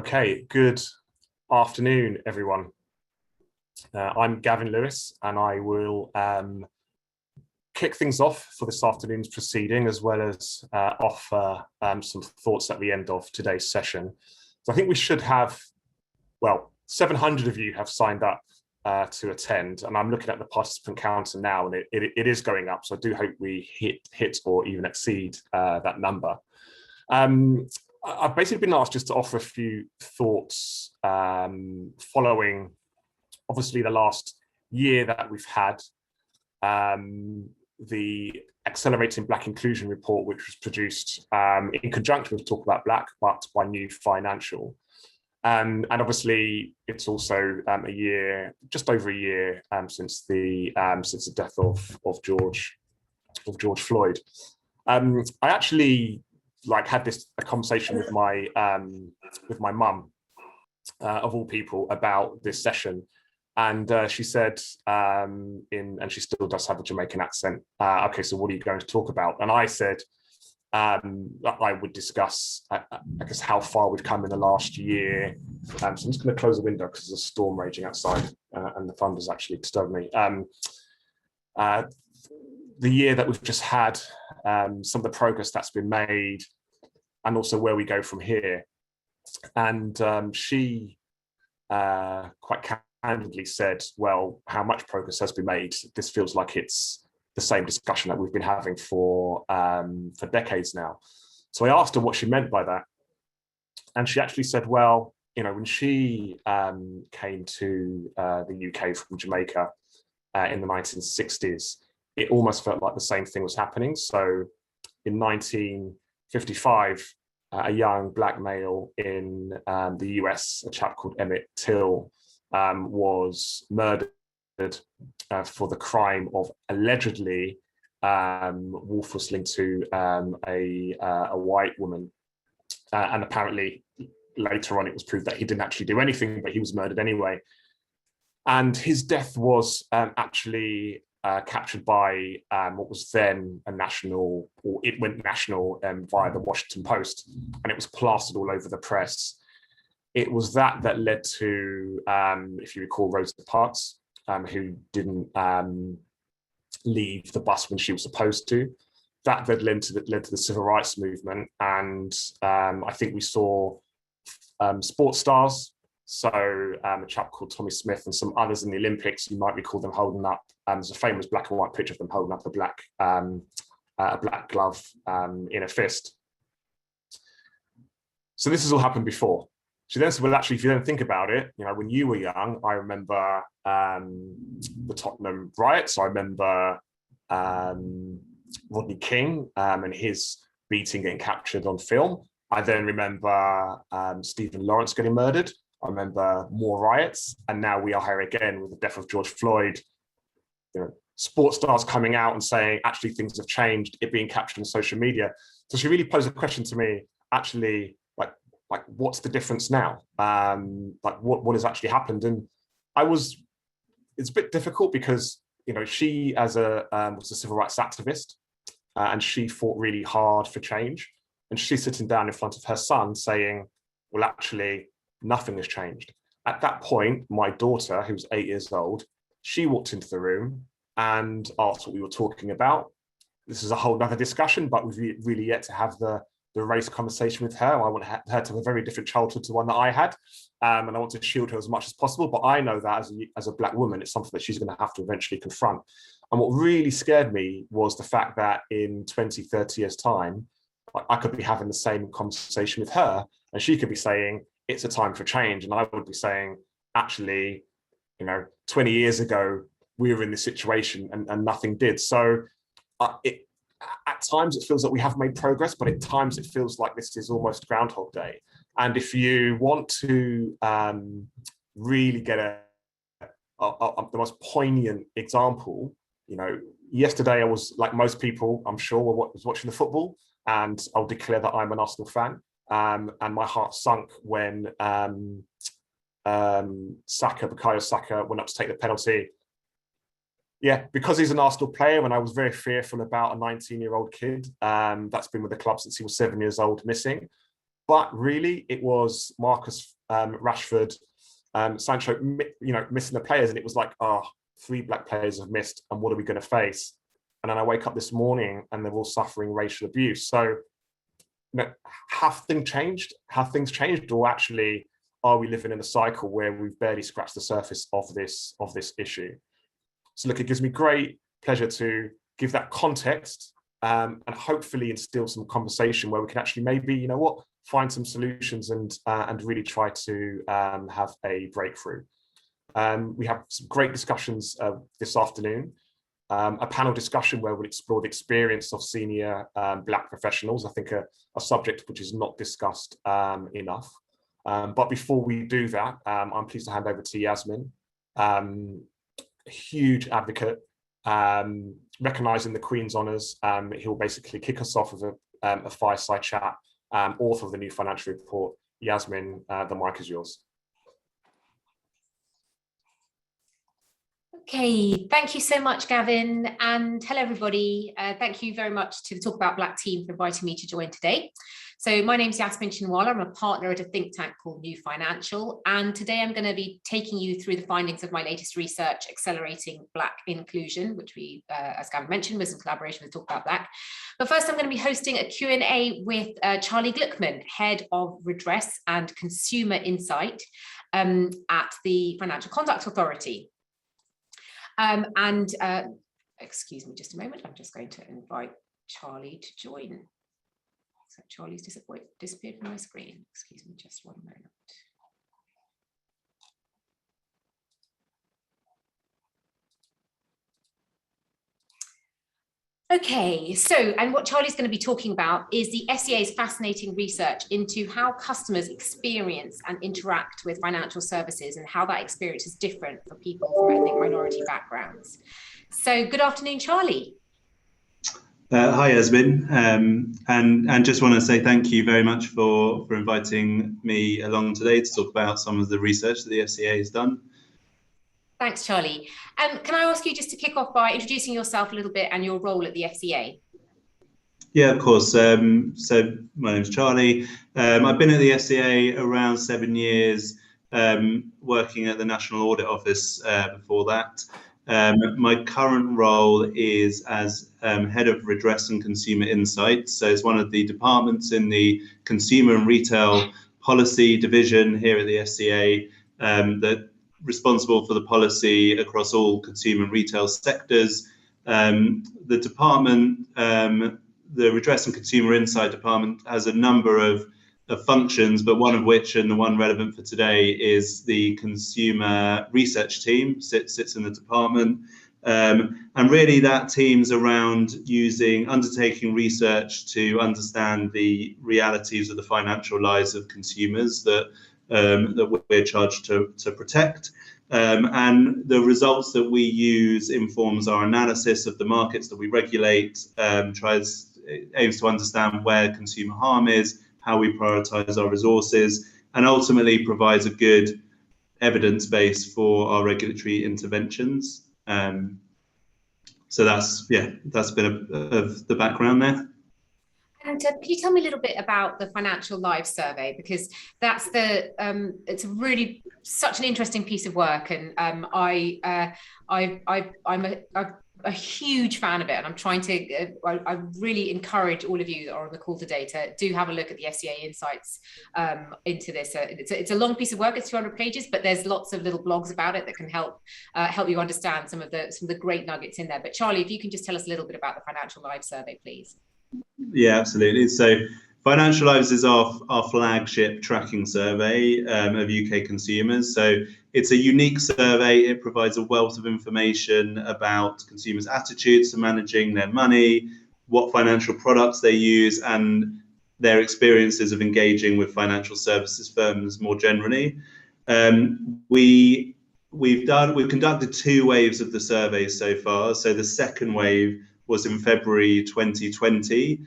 Okay, good afternoon, everyone. I'm Gavin Lewis, and I will kick things off for this afternoon's proceeding, as well as offer some thoughts at the end of today's session. So I think we should have, well, 700 of you have signed up to attend, and I'm looking at the participant counter now, and it is going up. So I do hope we hit or even exceed that number. I've basically been asked just to offer a few thoughts following, obviously, the last year that we've had, the Accelerating Black Inclusion report, which was produced in conjunction with Talk About Black, but by New Financial. And obviously, it's also a year, just over a year, since the death of George Floyd. I actually had a conversation with my mum, of all people, about this session, and she said, and she still does have a Jamaican accent. Okay, so what are you going to talk about? And I said that I would discuss, I guess, how far we've come in the last year. So I'm just going to close the window because there's a storm raging outside, and the thunder's actually disturbed me. The year that we've just had, some of the progress that's been made, and also where we go from here. And she quite candidly said, well, how much progress has been made? This feels like it's the same discussion that we've been having for decades now. So I asked her what she meant by that. And she actually said, well, when she came to the UK from Jamaica in the 1960s, it almost felt like the same thing was happening. So in 1955, a young black male in the US, a chap called Emmett Till, was murdered for the crime of allegedly wolf whistling to a white woman. And apparently later on it was proved that he didn't actually do anything, but he was murdered anyway. And his death was actually captured by what was then a national, or it went national via the Washington Post, and it was plastered all over the press. It was that led to, if you recall, Rosa Parks, who didn't leave the bus when she was supposed to. That led to the civil rights movement, and I think we saw sports stars. So a chap called Tommy Smith and some others in the Olympics, you might recall them holding up, there's a famous black and white picture of them holding up a black glove in a fist. So this has all happened before. She then said, well, actually, if you don't think about it, when you were young, I remember the Tottenham riots. I remember Rodney King and his beating getting captured on film. I then remember Stephen Lawrence getting murdered. I remember more riots, and now we are here again with the death of George Floyd. Sports stars coming out and saying, actually, things have changed, it being captured on social media. So she really posed a question to me, actually, like what's the difference now? What has actually happened? And it's a bit difficult because, she was a civil rights activist, and she fought really hard for change. And she's sitting down in front of her son saying, well, actually, nothing has changed. At that point, my daughter, who's 8 years old, she walked into the room and asked what we were talking about. This is a whole other discussion, but we've really yet to have the race conversation with her. I want her to have a very different childhood to one that I had, and I want to shield her as much as possible. But I know that as a black woman, it's something that she's going to have to eventually confront. And what really scared me was the fact that in 20, 30 years' time, I could be having the same conversation with her, and she could be saying, it's a time for change. And I would be saying, actually, 20 years ago, we were in this situation and nothing did. So at times it feels like we have made progress, but at times it feels like this is almost Groundhog Day. And if you want to really get the most poignant example, yesterday I was, like most people, I'm sure, was watching the football, and I'll declare that I'm an Arsenal fan. And my heart sunk when Bukayo Saka went up to take the penalty. Yeah, because he's an Arsenal player, and I was very fearful about a 19-year-old kid that's been with the club since he was 7 years old missing. But really, it was Marcus Rashford, Sancho, missing the players, and it was like, oh, 3 black players have missed, and what are we going to face? And then I wake up this morning and they're all suffering racial abuse. So, have things changed? Have things changed, or actually, are we living in a cycle where we've barely scratched the surface of this issue? So, look, it gives me great pleasure to give that context, and hopefully instill some conversation where we can actually maybe, find some solutions and really try to have a breakthrough. We have some great discussions this afternoon. A panel discussion where we'll explore the experience of senior black professionals. I think a subject which is not discussed enough. But before we do that, I'm pleased to hand over to Yasmin, a huge advocate, recognising the Queen's honours. He'll basically kick us off with a fireside chat, author of the new financial report. Yasmin, the mic is yours. Okay, thank you so much, Gavin, and hello everybody. Thank you very much to the Talk About Black team for inviting me to join today. So my name is Yasmin Chinwala. I'm a partner at a think tank called New Financial, and today I'm going to be taking you through the findings of my latest research, Accelerating Black Inclusion, which we, as Gavin mentioned, was in collaboration with Talk About Black. But first, I'm going to be hosting a Q&A with Charlie Gluckman, Head of Redress and Consumer Insight at the Financial Conduct Authority. Excuse me just a moment, I'm just going to invite Charlie to join. So Charlie's disappeared from my screen. Excuse me just one moment. Okay, so, and what Charlie's going to be talking about is the SEA's fascinating research into how customers experience and interact with financial services and how that experience is different for people from ethnic minority backgrounds. So good afternoon, Charlie. Hi, Yasmin, and just want to say thank you very much for inviting me along today to talk about some of the research that the SEA has done. Thanks, Charlie. Can I ask you just to kick off by introducing yourself a little bit and your role at the FCA? Yeah, of course. So my name's Charlie. I've been at the FCA around 7 years, working at the National Audit Office before that. My current role is as Head of Redress and Consumer Insight. So it's one of the departments in the Consumer and Retail Policy Division here at the FCA that responsible for the policy across all consumer and retail sectors. The department, the Redress and Consumer Insight Department, has a number of functions, but one of which, and the one relevant for today, is the Consumer Research Team, sits in the department. And really that team's around undertaking research to understand the realities of the financial lives of consumers that we're charged to protect. And the results that we use informs our analysis of the markets that we regulate, aims to understand where consumer harm is, how we prioritize our resources, and ultimately provides a good evidence base for our regulatory interventions. So that's a bit of the background there. And can you tell me a little bit about the Financial Lives Survey, because that's it's really such an interesting piece of work, and I'm a huge fan of it, and I'm trying to I really encourage all of you that are on the call today to do have a look at the SEA insights into this. It's a long piece of work. It's 200 pages, but there's lots of little blogs about it that can help you understand some of the great nuggets in there. But Charlie, if you can just tell us a little bit about the Financial Lives Survey, please. Yeah, absolutely. So Financial Lives is our flagship tracking survey of UK consumers. So it's a unique survey. It provides a wealth of information about consumers' attitudes to managing their money, what financial products they use, and their experiences of engaging with financial services firms more generally. We've conducted 2 waves of the survey so far. So the second wave was in February 2020,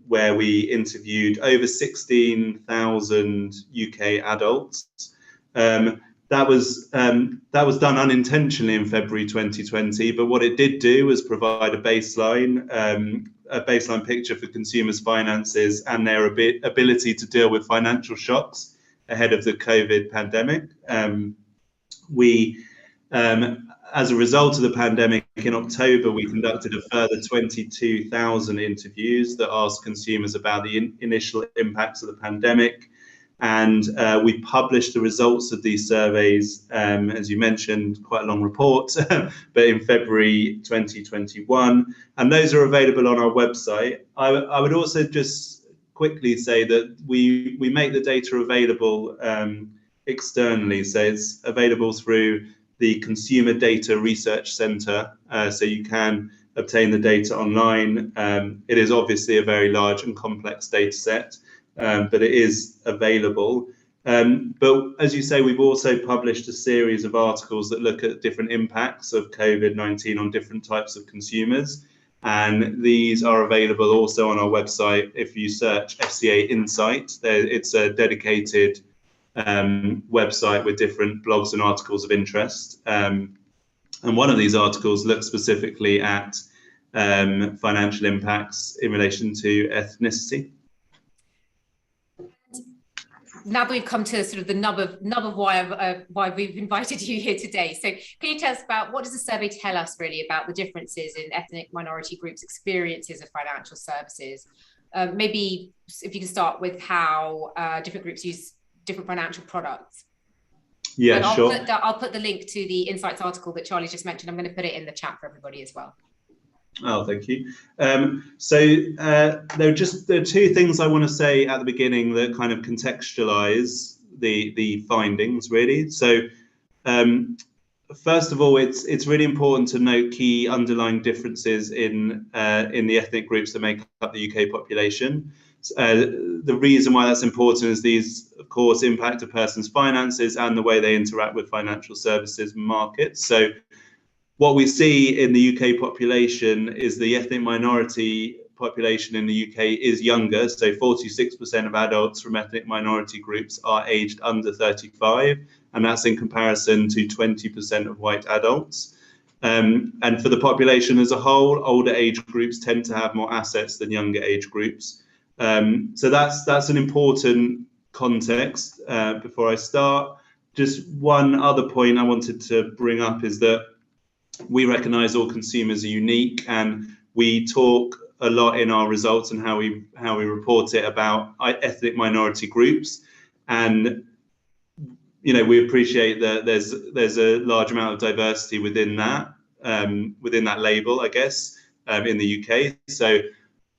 where we interviewed over 16,000 UK adults. That was done unintentionally in February 2020, but what it did do was provide a baseline picture for consumers' finances and their ability to deal with financial shocks ahead of the COVID pandemic. As a result of the pandemic, in October, we conducted a further 22,000 interviews that asked consumers about the initial impacts of the pandemic. And we published the results of these surveys, as you mentioned, quite a long report, but in February 2021. And those are available on our website. I would also just quickly say that we make the data available externally. So it's available through the Consumer Data Research Centre, so you can obtain the data online. It is obviously a very large and complex data set, but it is available. But as you say, we've also published a series of articles that look at different impacts of COVID-19 on different types of consumers. And these are available also on our website. If you search FCA Insight, it's a dedicated website with different blogs and articles of interest. And one of these articles looks specifically at financial impacts in relation to ethnicity. Now that we've come to sort of the nub of why we've invited you here today. So can you tell us about, what does the survey tell us really about the differences in ethnic minority groups' experiences of financial services? Maybe if you can start with how different groups use different financial products. Yeah, and sure. I'll put the link to the Insights article that Charlie just mentioned. I'm going to put it in the chat for everybody as well. Oh, thank you. There are two things I want to say at the beginning that kind of contextualize the findings, really. So first of all, it's really important to note key underlying differences in the ethnic groups that make up the UK population. The reason why that's important is these, of course, impact a person's finances and the way they interact with financial services markets. So what we see in the UK population is the ethnic minority population in the UK is younger. So 46% of adults from ethnic minority groups are aged under 35, and that's in comparison to 20% of white adults. And for the population as a whole, older age groups tend to have more assets than younger age groups. So that's an important context. Before I start, just one other point I wanted to bring up is that we recognise all consumers are unique, and we talk a lot in our results and how we report it about ethnic minority groups. And we appreciate that there's a large amount of diversity within that label, I guess, in the UK. So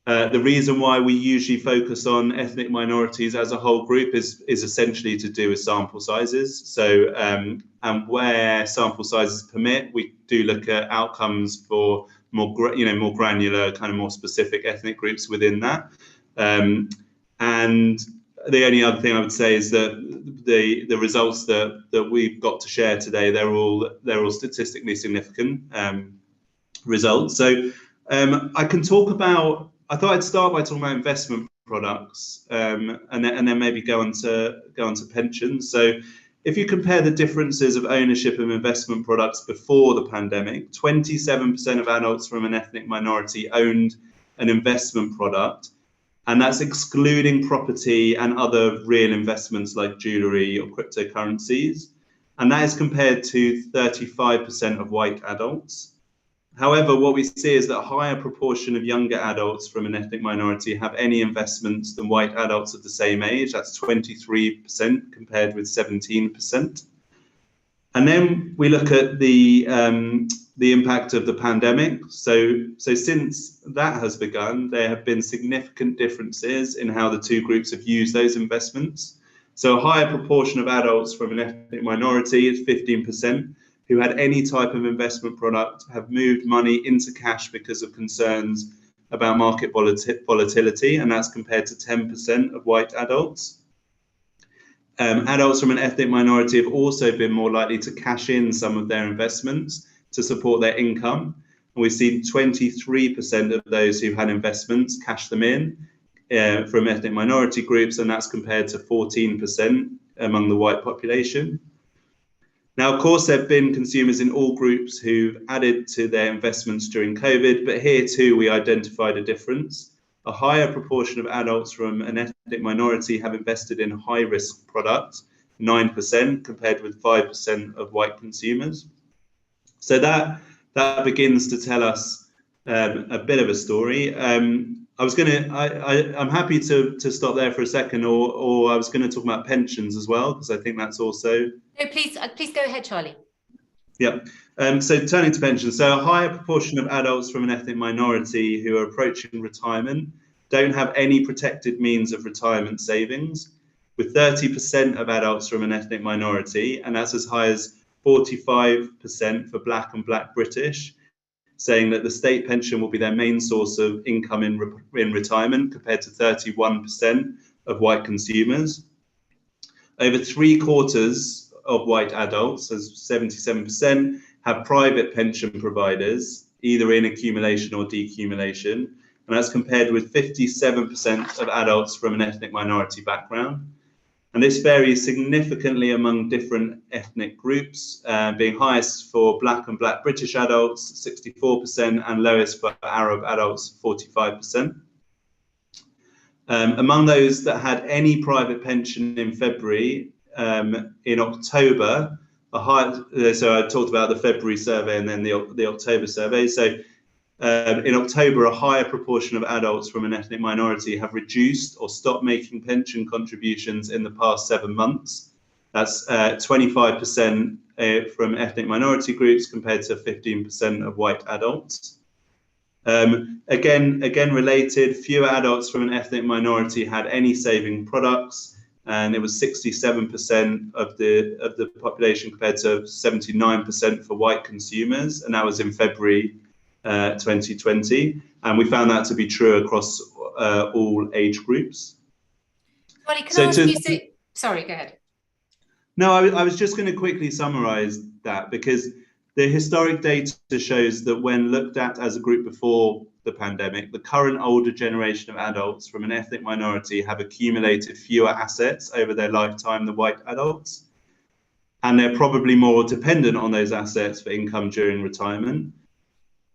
the reason why we usually focus on ethnic minorities as a whole group is essentially to do with sample sizes. So and where sample sizes permit, we do look at outcomes for more granular, kind of more specific ethnic groups within that. And the only other thing I would say is that the results that we've got to share today, they're all statistically significant results. So I can talk about. I thought I'd start by talking about investment products, and then maybe go on to pensions. So if you compare the differences of ownership of investment products before the pandemic, 27% of adults from an ethnic minority owned an investment product, and that's excluding property and other real investments like jewellery or cryptocurrencies. And that is compared to 35% of white adults. However, what we see is that a higher proportion of younger adults from an ethnic minority have any investments than white adults of the same age. That's 23% compared with 17%. And then we look at the impact of the pandemic. So since that has begun, there have been significant differences in how the two groups have used those investments. So a higher proportion of adults from an ethnic minority is 15%. Who had any type of investment product have moved money into cash because of concerns about market volatility, and that's compared to 10% of white adults. Adults from an ethnic minority have also been more likely to cash in some of their investments to support their income. And we've seen 23% of those who had investments cash them in from ethnic minority groups, and that's compared to 14% among the white population. Now, of course, there have been consumers in all groups who've added to their investments during COVID, but here too we identified a difference. a higher proportion of adults from an ethnic minority have invested in high-risk products, 9% compared with 5% of white consumers. So that begins to tell us a bit of a story. I'm happy to stop there for a second, or I was going to talk about pensions as well, because I think that's also. No, please go ahead, Charlie. Yeah. So turning to pensions, so a higher proportion of adults from an ethnic minority who are approaching retirement don't have any protected means of retirement savings, with 30% of adults from an ethnic minority, and that's as high as 45% for Black and Black British, saying that the state pension will be their main source of income in retirement, compared to 31% of white consumers. Over 3/4 of white adults, as 77%, have private pension providers, either in accumulation or decumulation, and that's compared with 57% of adults from an ethnic minority background. And this varies significantly among different ethnic groups, being highest for Black and Black British adults, 64%, and lowest for Arab adults, 45%. Among those that had any private pension in February, in October, so I talked about the February survey and then the October survey. So in October, a higher proportion of adults from an ethnic minority have reduced or stopped making pension contributions in the past 7 months. That's 25% from ethnic minority groups compared to 15% of white adults. Again related, fewer adults from an ethnic minority had any saving products, and it was 67% of the population compared to 79% for white consumers, and that was in February 2020, and we found that to be true across all age groups. Charlie, can I ask you? Sorry, go ahead. No, I was just going to quickly summarize that, because the historic data shows that when looked at as a group before the pandemic, the current older generation of adults from an ethnic minority have accumulated fewer assets over their lifetime than white adults, and they're probably more dependent on those assets for income during retirement.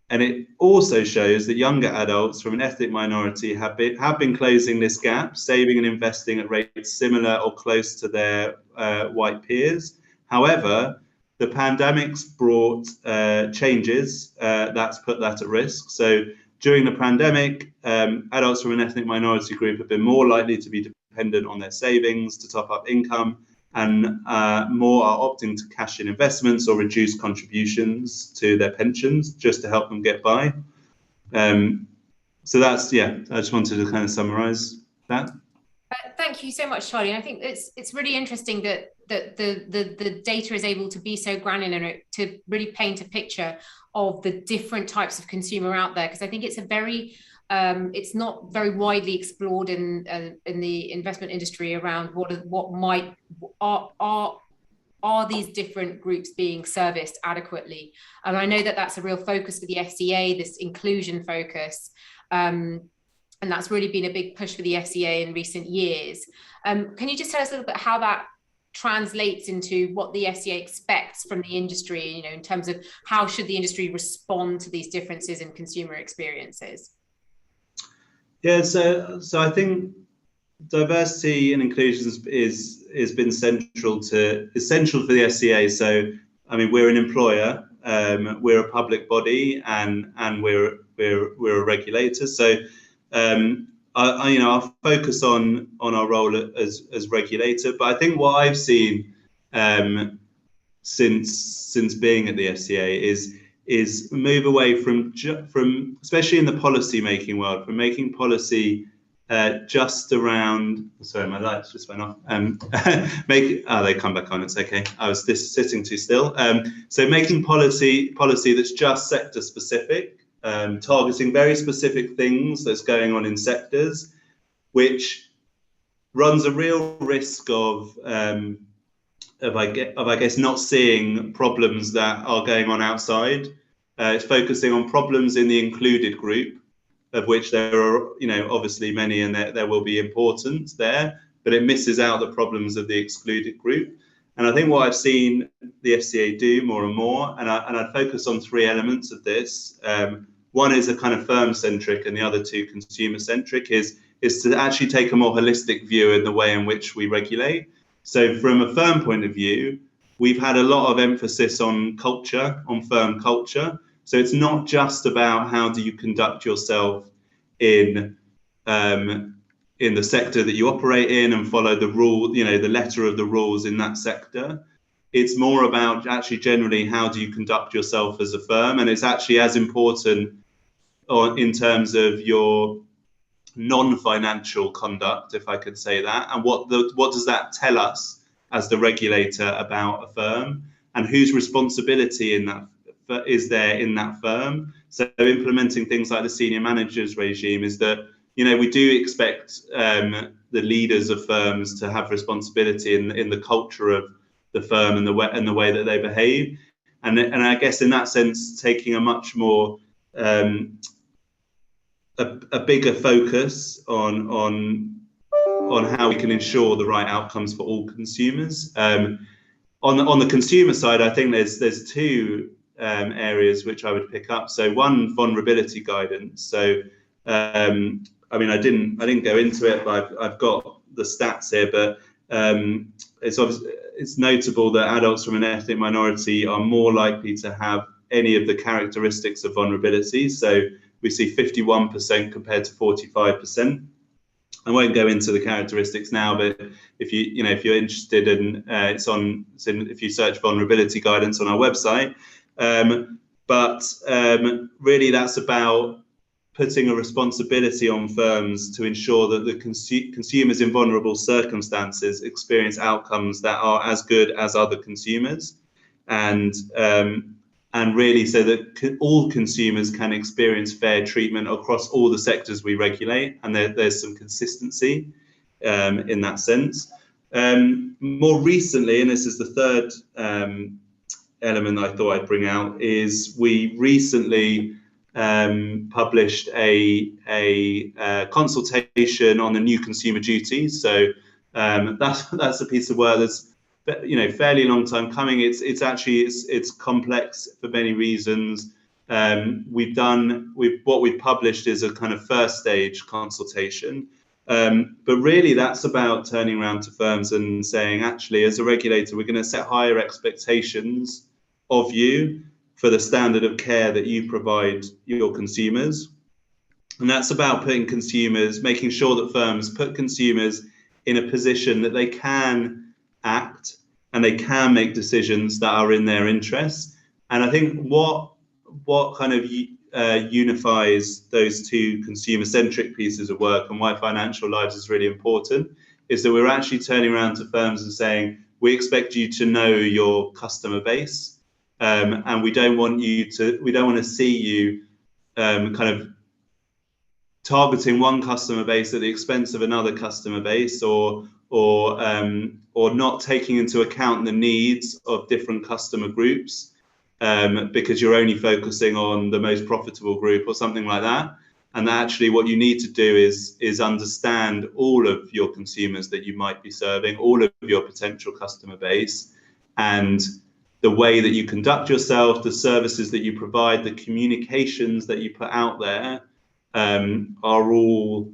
And it also shows that younger adults from an ethnic minority have been closing this gap, saving and investing at rates similar or close to their white peers. However, the pandemic's brought changes that's put that at risk. So during the pandemic, adults from an ethnic minority group have been more likely to be dependent on their savings to top up income, and more are opting to cash in investments or reduce contributions to their pensions just to help them get by. So that's, I just wanted to kind of summarize that. Thank you so much, Charlie. I think it's really interesting that the data is able to be so granular to really paint a picture of the different types of consumer out there, because I think it's a very it's not very widely explored in the investment industry around are these different groups being serviced adequately. And I know that that's a real focus for the FCA, this inclusion focus, and that's really been a big push for the FCA in recent years. Can you just tell us a little bit how that translates into what the FCA expects from the industry, in terms of how should the industry respond to these differences in consumer experiences? Yeah, so I think diversity and inclusion has been essential for the FCA. So I mean, we're an employer, we're a public body, and we're a regulator. So I'll focus on our role as regulator. But I think what I've seen since being at the FCA is move away from especially in the policy making world, from making policy just around. Sorry, my lights just went off. They come back on. It's okay. I was sitting too still. So making policy that's just sector specific, targeting very specific things that's going on in sectors, which runs a real risk of I guess not seeing problems that are going on outside. It's focusing on problems in the included group, of which there are, obviously many, and there will be importance there, but it misses out the problems of the excluded group. And I think what I've seen the FCA do more and more, and I'd focus on three elements of this. one is a kind of firm-centric and the other two consumer-centric, is to actually take a more holistic view in the way in which we regulate. So from a firm point of view, we've had a lot of emphasis on culture, on firm culture. So it's not just about how do you conduct yourself in the sector that you operate in and follow the rule, the letter of the rules in that sector. It's more about actually generally how do you conduct yourself as a firm, and it's actually as important in terms of your non-financial conduct, if I could say that, and what does that tell us as the regulator about a firm, and whose responsibility in that is there in that firm. So implementing things like the senior managers regime is that we do expect the leaders of firms to have responsibility in the culture of the firm and the way that they behave, and I guess in that sense taking a much more a bigger focus on how we can ensure the right outcomes for all consumers. On the consumer side, I think there's two areas which I would pick up. So one, vulnerability guidance. So I didn't go into it, but I've got the stats here. But it's notable that adults from an ethnic minority are more likely to have any of the characteristics of vulnerability. So we see 51% compared to 45%. I won't go into the characteristics now, but if you're interested in if you search vulnerability guidance on our website, really that's about putting a responsibility on firms to ensure that the consumers in vulnerable circumstances experience outcomes that are as good as other consumers, and really so that all consumers can experience fair treatment across all the sectors we regulate, and there's some consistency in that sense. More recently, and this is the third element I thought I'd bring out, is we recently published a consultation on the new consumer duties. So that's a piece of work that's fairly long time coming. It's complex for many reasons. What we've published is a kind of first stage consultation, but really that's about turning around to firms and saying, actually, as a regulator, we're going to set higher expectations of you for the standard of care that you provide your consumers. And that's about making sure that firms put consumers in a position that they can act and they can make decisions that are in their interests. And I think what kind of unifies those two consumer-centric pieces of work and why Financial Lives is really important is that we're actually turning around to firms and saying, we expect you to know your customer base, and we don't want to see you kind of targeting one customer base at the expense of another customer base, or not taking into account the needs of different customer groups because you're only focusing on the most profitable group or something like that. And actually what you need to do is understand all of your consumers that you might be serving, all of your potential customer base, and the way that you conduct yourself, the services that you provide, the communications that you put out there are all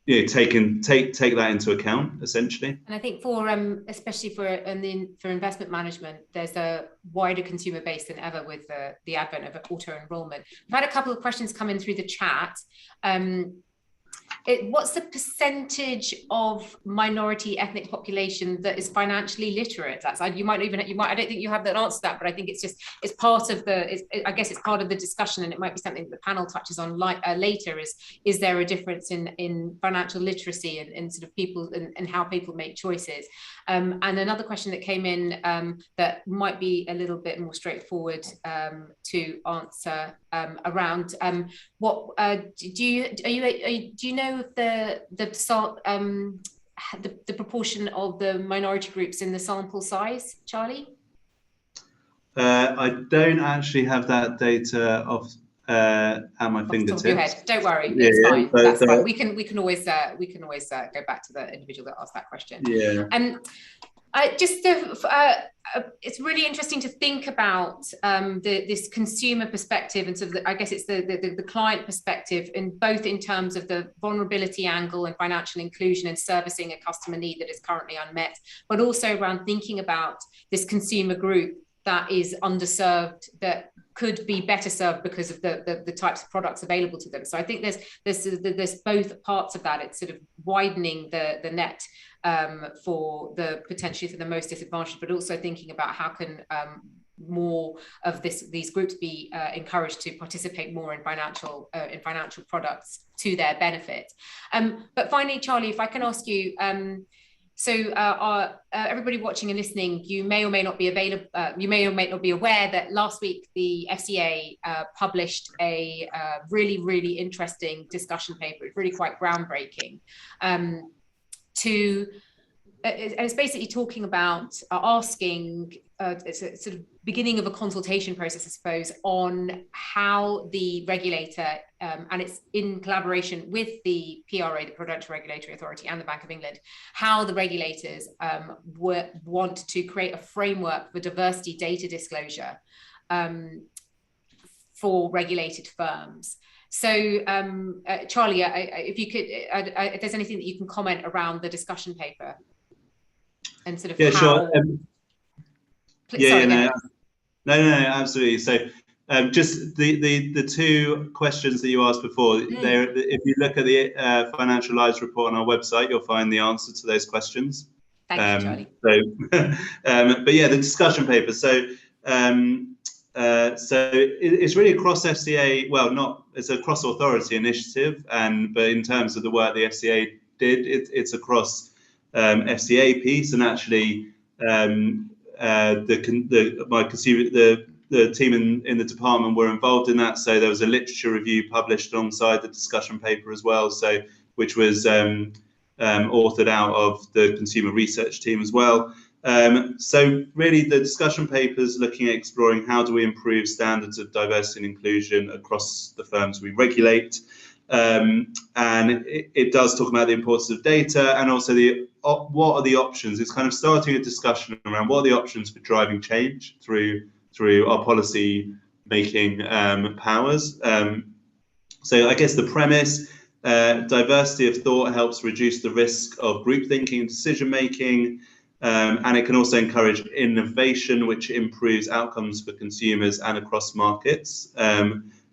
take that into account, essentially. And I think for especially for investment management, there's a wider consumer base than ever with the advent of auto enrollment. We've had a couple of questions come in through the chat. What's the percentage of minority ethnic population that is financially literate? I don't think you have that answer to that, but I think it's part of I guess it's part of the discussion, and it might be something that the panel touches on later. Is there a difference in financial literacy and sort of people and how people make choices? And another question that came in that might be a little bit more straightforward to answer around what do you know if the proportion of the minority groups in the sample size, Charlie? I don't actually have that data at my fingertips. Off the top of your head. Don't worry, it's fine. That's fine. We can always go back to the individual that asked that question. Yeah. It's really interesting to think about this consumer perspective and sort of I guess it's the client perspective, in both in terms of the vulnerability angle and financial inclusion and servicing a customer need that is currently unmet, but also around thinking about this consumer group that is underserved, that could be better served because of the types of products available to them. So I think there's both parts of that. It's sort of widening the net for potentially for the most disadvantaged, but also thinking about how can more of these groups be encouraged to participate more in financial products to their benefit. But finally, Charlie, if I can ask you, everybody watching and listening, you may or may not be aware that last week the FCA published a really, really interesting discussion paper. It's really quite groundbreaking. It's basically talking about asking, it's a sort of beginning of a consultation process, I suppose, on how the regulator, and it's in collaboration with the PRA, the Prudential Regulatory Authority, and the Bank of England, how the regulators want to create a framework for diversity data disclosure for regulated firms. So, Charlie, if you could, if there's anything that you can comment around the discussion paper and sort of how... Sure. No, absolutely. So, just the two questions that you asked before, if you look at the Financial Lives report on our website, you'll find the answer to those questions. Thank you, Charlie. But yeah, the discussion paper. So it's really across FCA. Well, it's a cross-authority initiative, but in terms of the work the FCA did, it's across FCA piece, and actually the team in the department were involved in that. So there was a literature review published alongside the discussion paper as well, which was authored out of the consumer research team as well. So really the discussion paper is looking at exploring how do we improve standards of diversity and inclusion across the firms we regulate. And it does talk about the importance of data, and also what are the options. It's kind of starting a discussion around what are the options for driving change through our policy making powers. So I guess the premise, diversity of thought helps reduce the risk of group thinking and decision making, and it can also encourage innovation, which improves outcomes for consumers and across markets.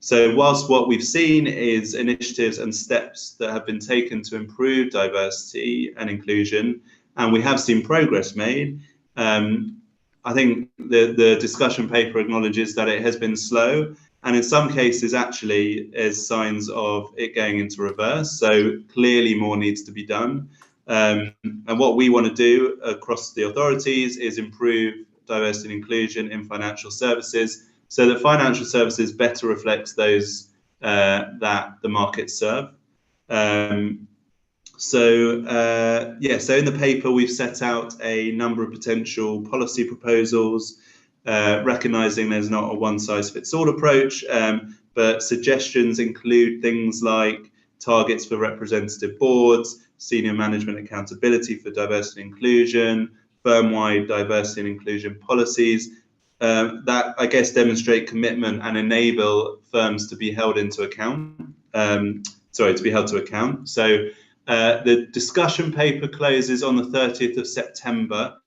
So whilst what we've seen is initiatives and steps that have been taken to improve diversity and inclusion, and we have seen progress made, I think the discussion paper acknowledges that it has been slow, and in some cases actually is signs of it going into reverse. So clearly more needs to be done. And what we want to do across the authorities is improve diversity and inclusion in financial services, so that financial services better reflects those that the markets serve. So in the paper we've set out a number of potential policy proposals, recognizing there's not a one-size-fits-all approach, but suggestions include things like targets for representative boards, senior management accountability for diversity and inclusion, firm-wide diversity and inclusion policies, that I guess demonstrate commitment and enable firms to be held into account. To be held to account. So the discussion paper closes on the 30th of September.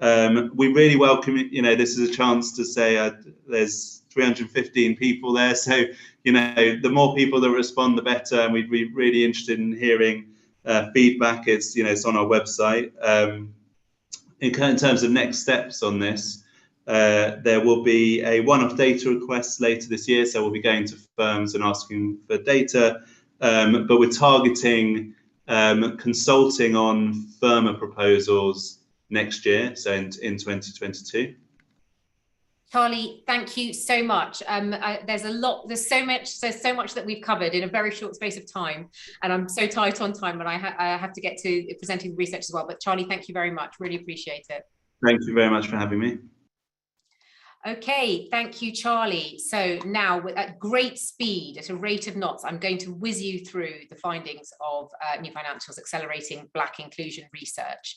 We really welcome it. This is a chance to say there's 315 people there. So, the more people that respond, the better. And we'd be really interested in hearing feedback. It's on our website. In terms of next steps on this, there will be a one-off data request later this year. So we'll be going to firms and asking for data, but we're targeting consulting on firmer proposals next year, so in 2022. Charlie, thank you so much. There's so much that we've covered in a very short space of time, and I'm so tight on time, and I have to get to presenting the research as well. But Charlie, thank you very much. Really appreciate it. Thank you very much for having me. Okay, thank you, Charlie. So now, at great speed, at a rate of knots, I'm going to whiz you through the findings of New Financial's Accelerating Black Inclusion Research.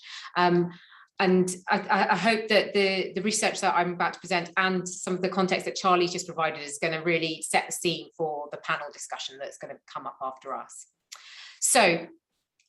I hope that the research that I'm about to present and some of the context that Charlie's just provided is going to really set the scene for the panel discussion that's going to come up after us. So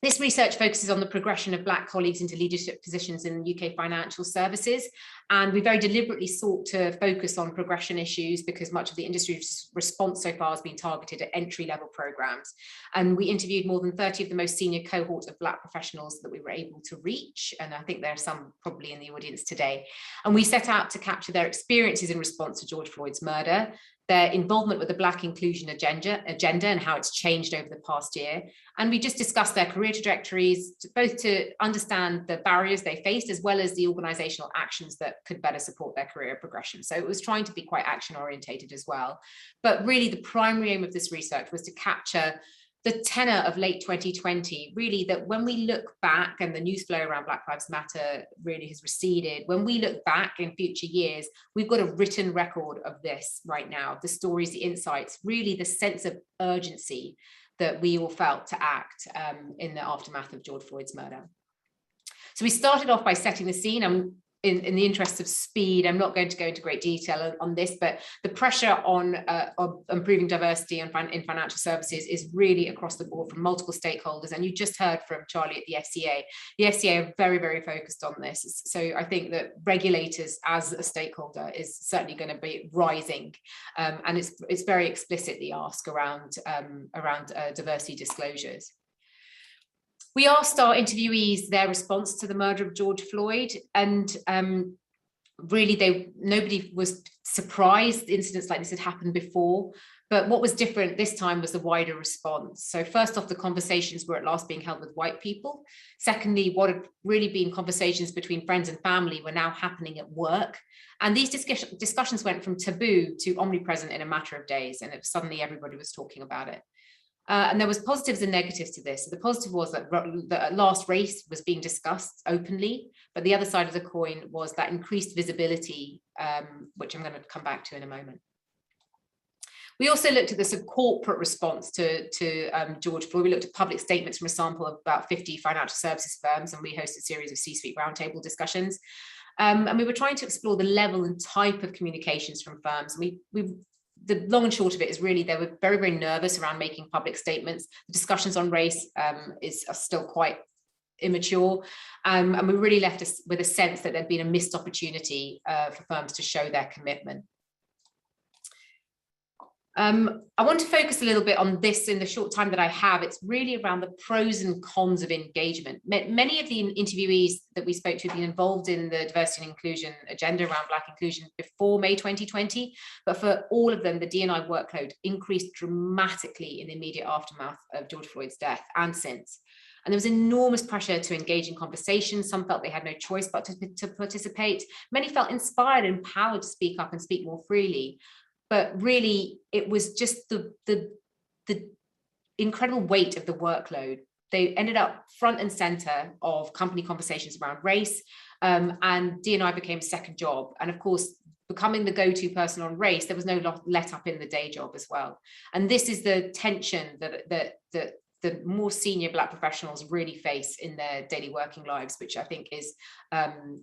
this research focuses on the progression of Black colleagues into leadership positions in UK financial services. And we very deliberately sought to focus on progression issues because much of the industry's response so far has been targeted at entry-level programs. And we interviewed more than 30 of the most senior cohort of Black professionals that we were able to reach. And I think there are some probably in the audience today. And we set out to capture their experiences in response to George Floyd's murder, their involvement with the Black inclusion agenda and how it's changed over the past year. And we just discussed their career trajectories, both to understand the barriers they faced, as well as the organizational actions that could better support their career progression. So it was trying to be quite action orientated as well. But really the primary aim of this research was to capture the tenor of late 2020, really, that when we look back and the news flow around Black Lives Matter really has receded, when we look back in future years, we've got a written record of this right now, the stories, the insights, really the sense of urgency that we all felt to act in the aftermath of George Floyd's murder. So we started off by setting the scene. In the interest of speed, I'm not going to go into great detail on this, but the pressure on improving diversity in financial services is really across the board from multiple stakeholders. And you just heard from Charlie at the FCA. The FCA are very, very focused on this. So I think that regulators as a stakeholder is certainly going to be rising. And it's very explicit, the ask around diversity disclosures. We asked our interviewees their response to the murder of George Floyd, and really nobody was surprised incidents like this had happened before. But what was different this time was the wider response. So first off, the conversations were at last being held with white people. Secondly, what had really been conversations between friends and family were now happening at work. And these discussions went from taboo to omnipresent in a matter of days, and suddenly everybody was talking about it. And there was positives and negatives to this. So the positive was that at last race was being discussed openly, but the other side of the coin was that increased visibility, which I'm going to come back to in a moment. We also looked at the sort of corporate response to George Floyd. We looked at public statements from a sample of about 50 financial services firms, and we hosted a series of C-suite roundtable discussions. And we were trying to explore the level and type of communications from firms. The long and short of it is really they were very, very nervous around making public statements. The discussions on race are still quite immature. And we really left us with a sense that there'd been a missed opportunity for firms to show their commitment. I want to focus a little bit on this in the short time that I have. It's really around the pros and cons of engagement. Many of the interviewees that we spoke to have been involved in the diversity and inclusion agenda around Black inclusion before May 2020, but for all of them, the D&I workload increased dramatically in the immediate aftermath of George Floyd's death and since. And there was enormous pressure to engage in conversations. Some felt they had no choice but to participate. Many felt inspired and empowered to speak up and speak more freely. But really, it was just the incredible weight of the workload. They ended up front and center of company conversations around race, and D&I became a second job. And of course, becoming the go-to person on race, there was no let up in the day job as well. And this is the tension that the more senior Black professionals really face in their daily working lives, which I think is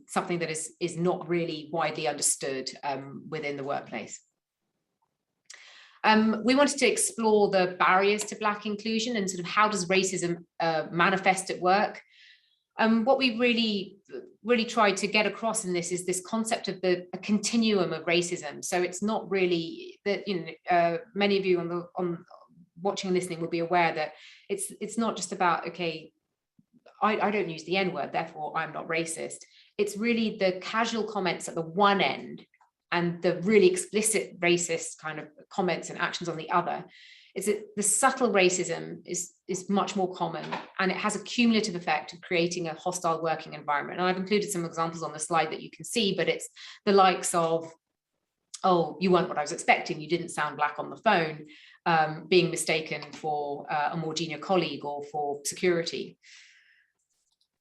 something that is not really widely understood within the workplace. We wanted to explore the barriers to Black inclusion and sort of how does racism manifest at work. What we really tried to get across in this is this concept of a continuum of racism. So it's not really that, many of you on watching and listening will be aware that it's not just about, okay, I don't use the N-word, therefore I'm not racist. It's really the casual comments at the one end and the really explicit racist kind of comments and actions on the other. Is that the subtle racism is much more common, and it has a cumulative effect of creating a hostile working environment. And I've included some examples on the slide that you can see, but it's the likes of, oh, you weren't what I was expecting, you didn't sound Black on the phone, being mistaken for a more junior colleague or for security.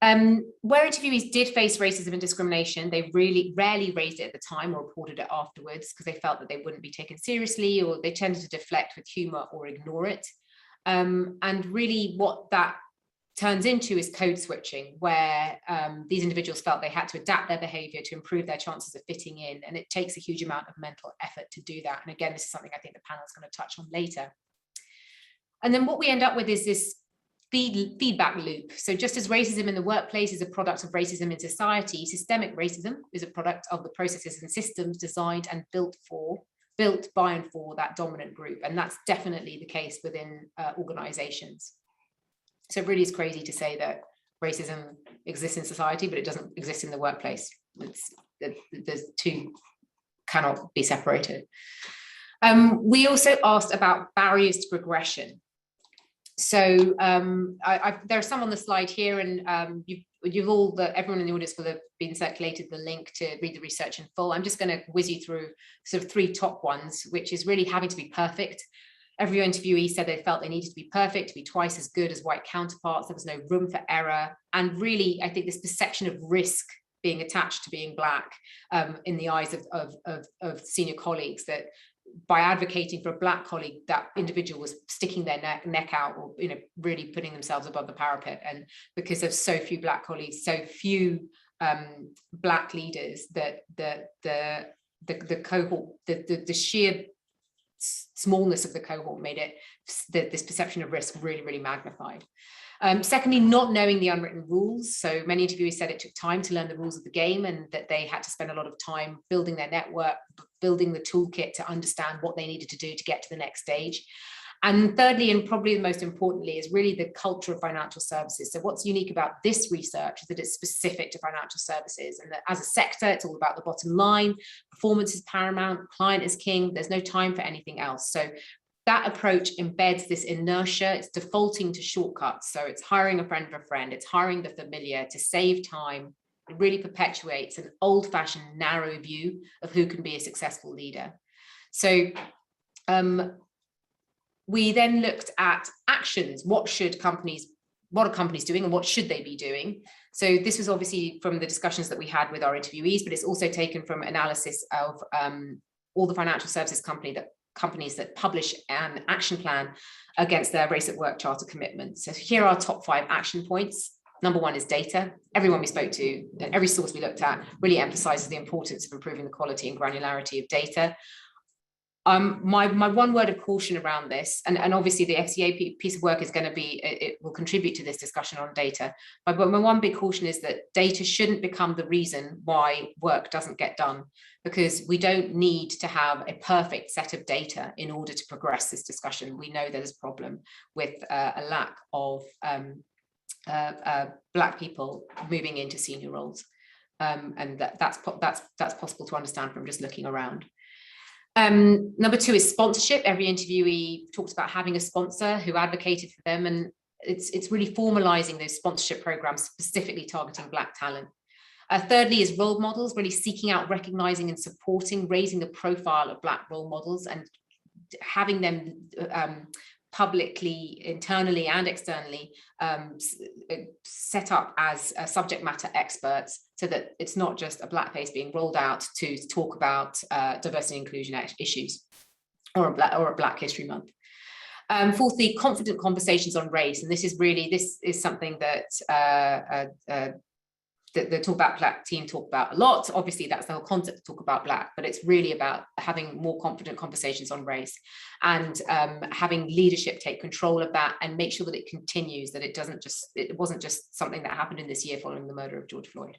Where interviewees did face racism and discrimination, they really rarely raised it at the time or reported it afterwards because they felt that they wouldn't be taken seriously, or they tended to deflect with humor or ignore it. And really what that turns into is code switching, where these individuals felt they had to adapt their behavior to improve their chances of fitting in. And it takes a huge amount of mental effort to do that. And again, this is something I think the panel is going to touch on later. And then what we end up with is this feedback loop. So just as racism in the workplace is a product of racism in society, systemic racism is a product of the processes and systems designed and built by and for that dominant group. And that's definitely the case within organizations. So it really is crazy to say that racism exists in society, but it doesn't exist in the workplace. The two cannot be separated. We also asked about barriers to progression. So there are some on the slide here, and everyone in the audience will have been circulated the link to read the research in full. I'm just going to whiz you through sort of 3 top ones, which is really having to be perfect. Every interviewee said they felt they needed to be perfect, to be twice as good as white counterparts. There was no room for error. And really, I think this perception of risk being attached to being Black in the eyes of senior colleagues, that by advocating for a Black colleague, that individual was sticking their neck out, or really putting themselves above the parapet. And because of so few Black colleagues, so few Black leaders, that the cohort, the sheer smallness of the cohort made it this perception of risk really, really magnified. Secondly, not knowing the unwritten rules. So many interviewees said it took time to learn the rules of the game, and that they had to spend a lot of time building their network, building the toolkit to understand what they needed to do to get to the next stage. And thirdly, and probably the most importantly, is really the culture of financial services. So what's unique about this research is that it's specific to financial services, and that as a sector, it's all about the bottom line. Performance is paramount, client is king, there's no time for anything else. So that approach embeds this inertia. It's defaulting to shortcuts. So it's hiring a friend for a friend, it's hiring the familiar to save time. It really perpetuates an old-fashioned narrow view of who can be a successful leader. So we then looked at actions. What are companies doing, and what should they be doing? So this was obviously from the discussions that we had with our interviewees, but it's also taken from analysis of all the financial services companies that publish an action plan against their Race at Work Charter commitments. So here are our top 5 action points. Number 1 is data. Everyone we spoke to, and every source we looked at, really emphasizes the importance of improving the quality and granularity of data. My one word of caution around this, and obviously the FCA piece of work is going to be, it will contribute to this discussion on data. But my one big caution is that data shouldn't become the reason why work doesn't get done, because we don't need to have a perfect set of data in order to progress this discussion. We know there's a problem with a lack of Black people moving into senior roles, and that's possible to understand from just looking around. Number 2 is sponsorship. Every interviewee talks about having a sponsor who advocated for them, and it's really formalizing those sponsorship programs specifically targeting Black talent. Thirdly is role models, really seeking out, recognizing and supporting, raising the profile of Black role models, and having them publicly, internally and externally set up as subject matter experts, so that it's not just a Black face being rolled out to talk about diversity and inclusion issues, or a Black History Month. Fourthly, confident conversations on race, and this is something that the Talk About Black team talk about a lot. Obviously, that's the whole concept of Talk About Black, but it's really about having more confident conversations on race, and having leadership take control of that and make sure that it continues, that it wasn't just something that happened in this year following the murder of George Floyd.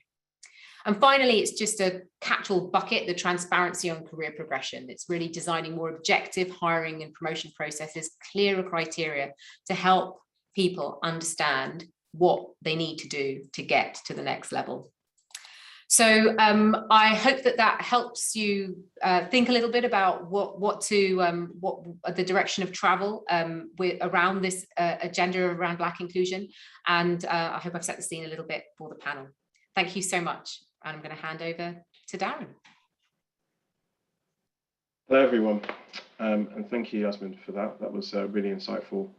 And finally, it's just a catch-all bucket, the transparency on career progression. It's really designing more objective hiring and promotion processes, clearer criteria to help people understand what they need to do to get to the next level. So I hope that helps you think a little bit about what the direction of travel around this agenda around Black inclusion, and I hope I've set the scene a little bit for the panel. Thank you so much, and I'm going to hand over to Darren. Hello everyone, and thank you, Yasmin, for that. That was really insightful.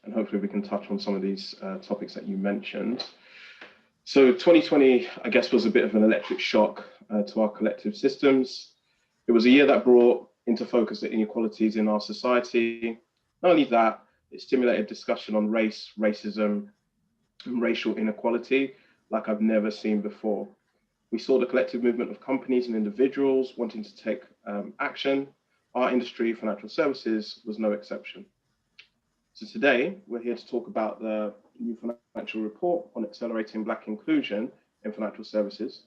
And hopefully we can touch on some of these topics that you mentioned. So 2020, I guess, was a bit of an electric shock to our collective systems. It was a year that brought into focus the inequalities in our society. Not only that, It stimulated discussion on race, racism, and racial inequality like I've never seen before. We saw the collective movement of companies and individuals wanting to take action. Our industry, financial services, was no exception. So today, we're here to talk about the new financial report on accelerating Black inclusion in financial services.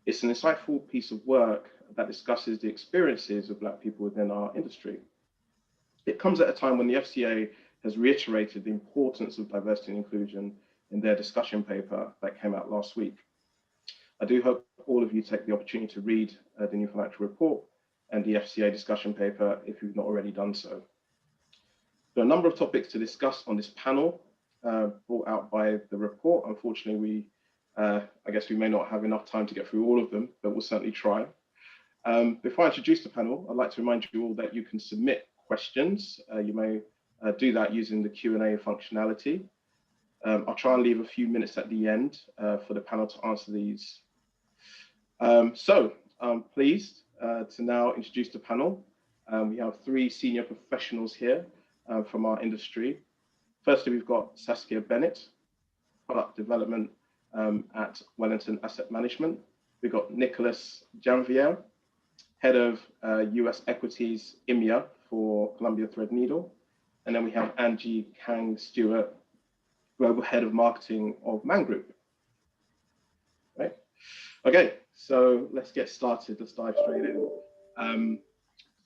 It's an insightful piece of work that discusses the experiences of Black people within our industry. It comes at a time when the FCA has reiterated the importance of diversity and inclusion in their discussion paper that came out last week. I do hope all of you take the opportunity to read the new financial report and the FCA discussion paper if you've not already done so. There are a number of topics to discuss on this panel brought out by the report. Unfortunately, I guess we may not have enough time to get through all of them, but we'll certainly try. Before I introduce the panel, I'd like to remind you all that you can submit questions. You may do that using the Q&A functionality. I'll try and leave a few minutes at the end for the panel to answer these. So I'm pleased to now introduce the panel. We have three senior professionals here from our industry. Firstly, we've got Saskia Bennett, Product Development at Wellington Asset Management. We've got Nicholas Janvier, Head of US Equities EMEA for Columbia Threadneedle. And then we have Angie Kang Stewart, Global Head of Marketing of Man Group. Right? Okay, so let's get started. Let's dive straight in.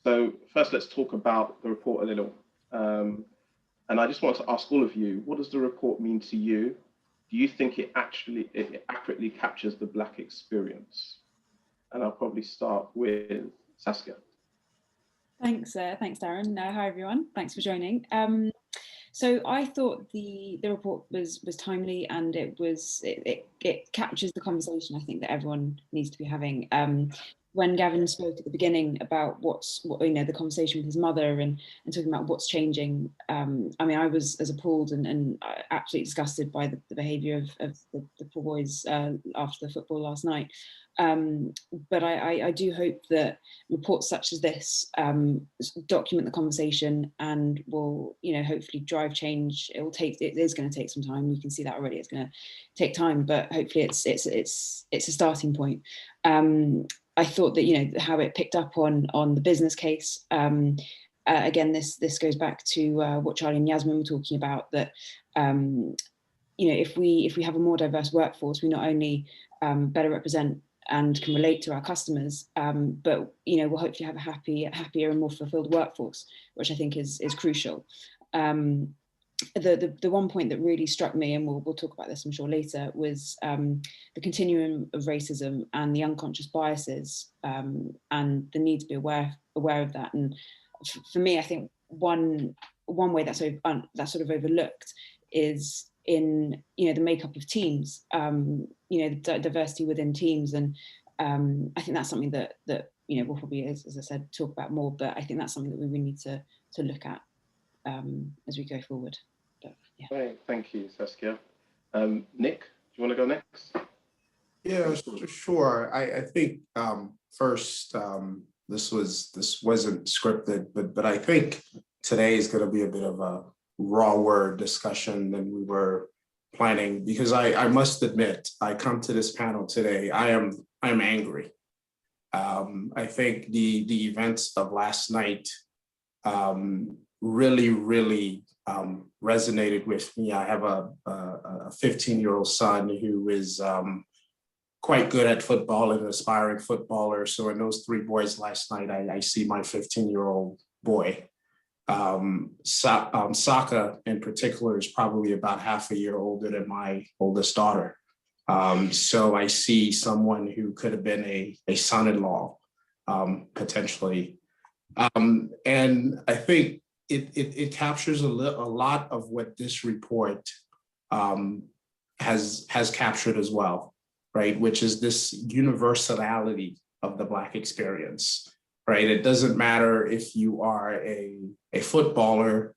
So first, let's talk about the report a little. And I just want to ask all of you, what does the report mean to you? Do you think it accurately captures the Black experience? And I'll probably start with Saskia. Thanks, Darren. Hi, everyone. Thanks for joining. So I thought the report was timely, and it captures the conversation I think that everyone needs to be having. When Gavin spoke at the beginning about the conversation with his mother and talking about what's changing, I mean, I was as appalled and absolutely disgusted by the behaviour of the poor boys after the football last night. But I do hope that reports such as this document the conversation and will, hopefully drive change. It is going to take some time. We can see that already. It's going to take time, but hopefully it's a starting point. I thought that how it picked up on the business case. Again, this goes back to what Charlie and Yasmin were talking about. That if we have a more diverse workforce, we not only better represent and can relate to our customers, but we'll hopefully have a happier and more fulfilled workforce, which I think is crucial. The one point that really struck me, and we'll talk about this I'm sure later, was the continuum of racism and the unconscious biases, and the need to be aware of that. And for me, I think one way that's sort of overlooked is in the makeup of teams, the diversity within teams, and I think that's something that we'll probably, as I said, talk about more. But I think that's something that we really need to look at as we go forward. But, yeah. Great, thank you, Saskia. Nick, do you want to go next? Yeah, sure. I think first, this wasn't scripted, but I think today is going to be a bit of a raw word discussion than we were planning, because I must admit, I come to this panel today, I'm angry. I think the events of last night really resonated with me. I have a 15-year-old son who is quite good at football and an aspiring footballer. So in those three boys last night, I see my 15-year-old boy. Saka in particular is probably about half a year older than my oldest daughter. So I see someone who could have been a son-in-law, potentially. And I think it captures a lot of what this report has captured as well, right? Which is this universality of the Black experience, right? It doesn't matter if you are a footballer,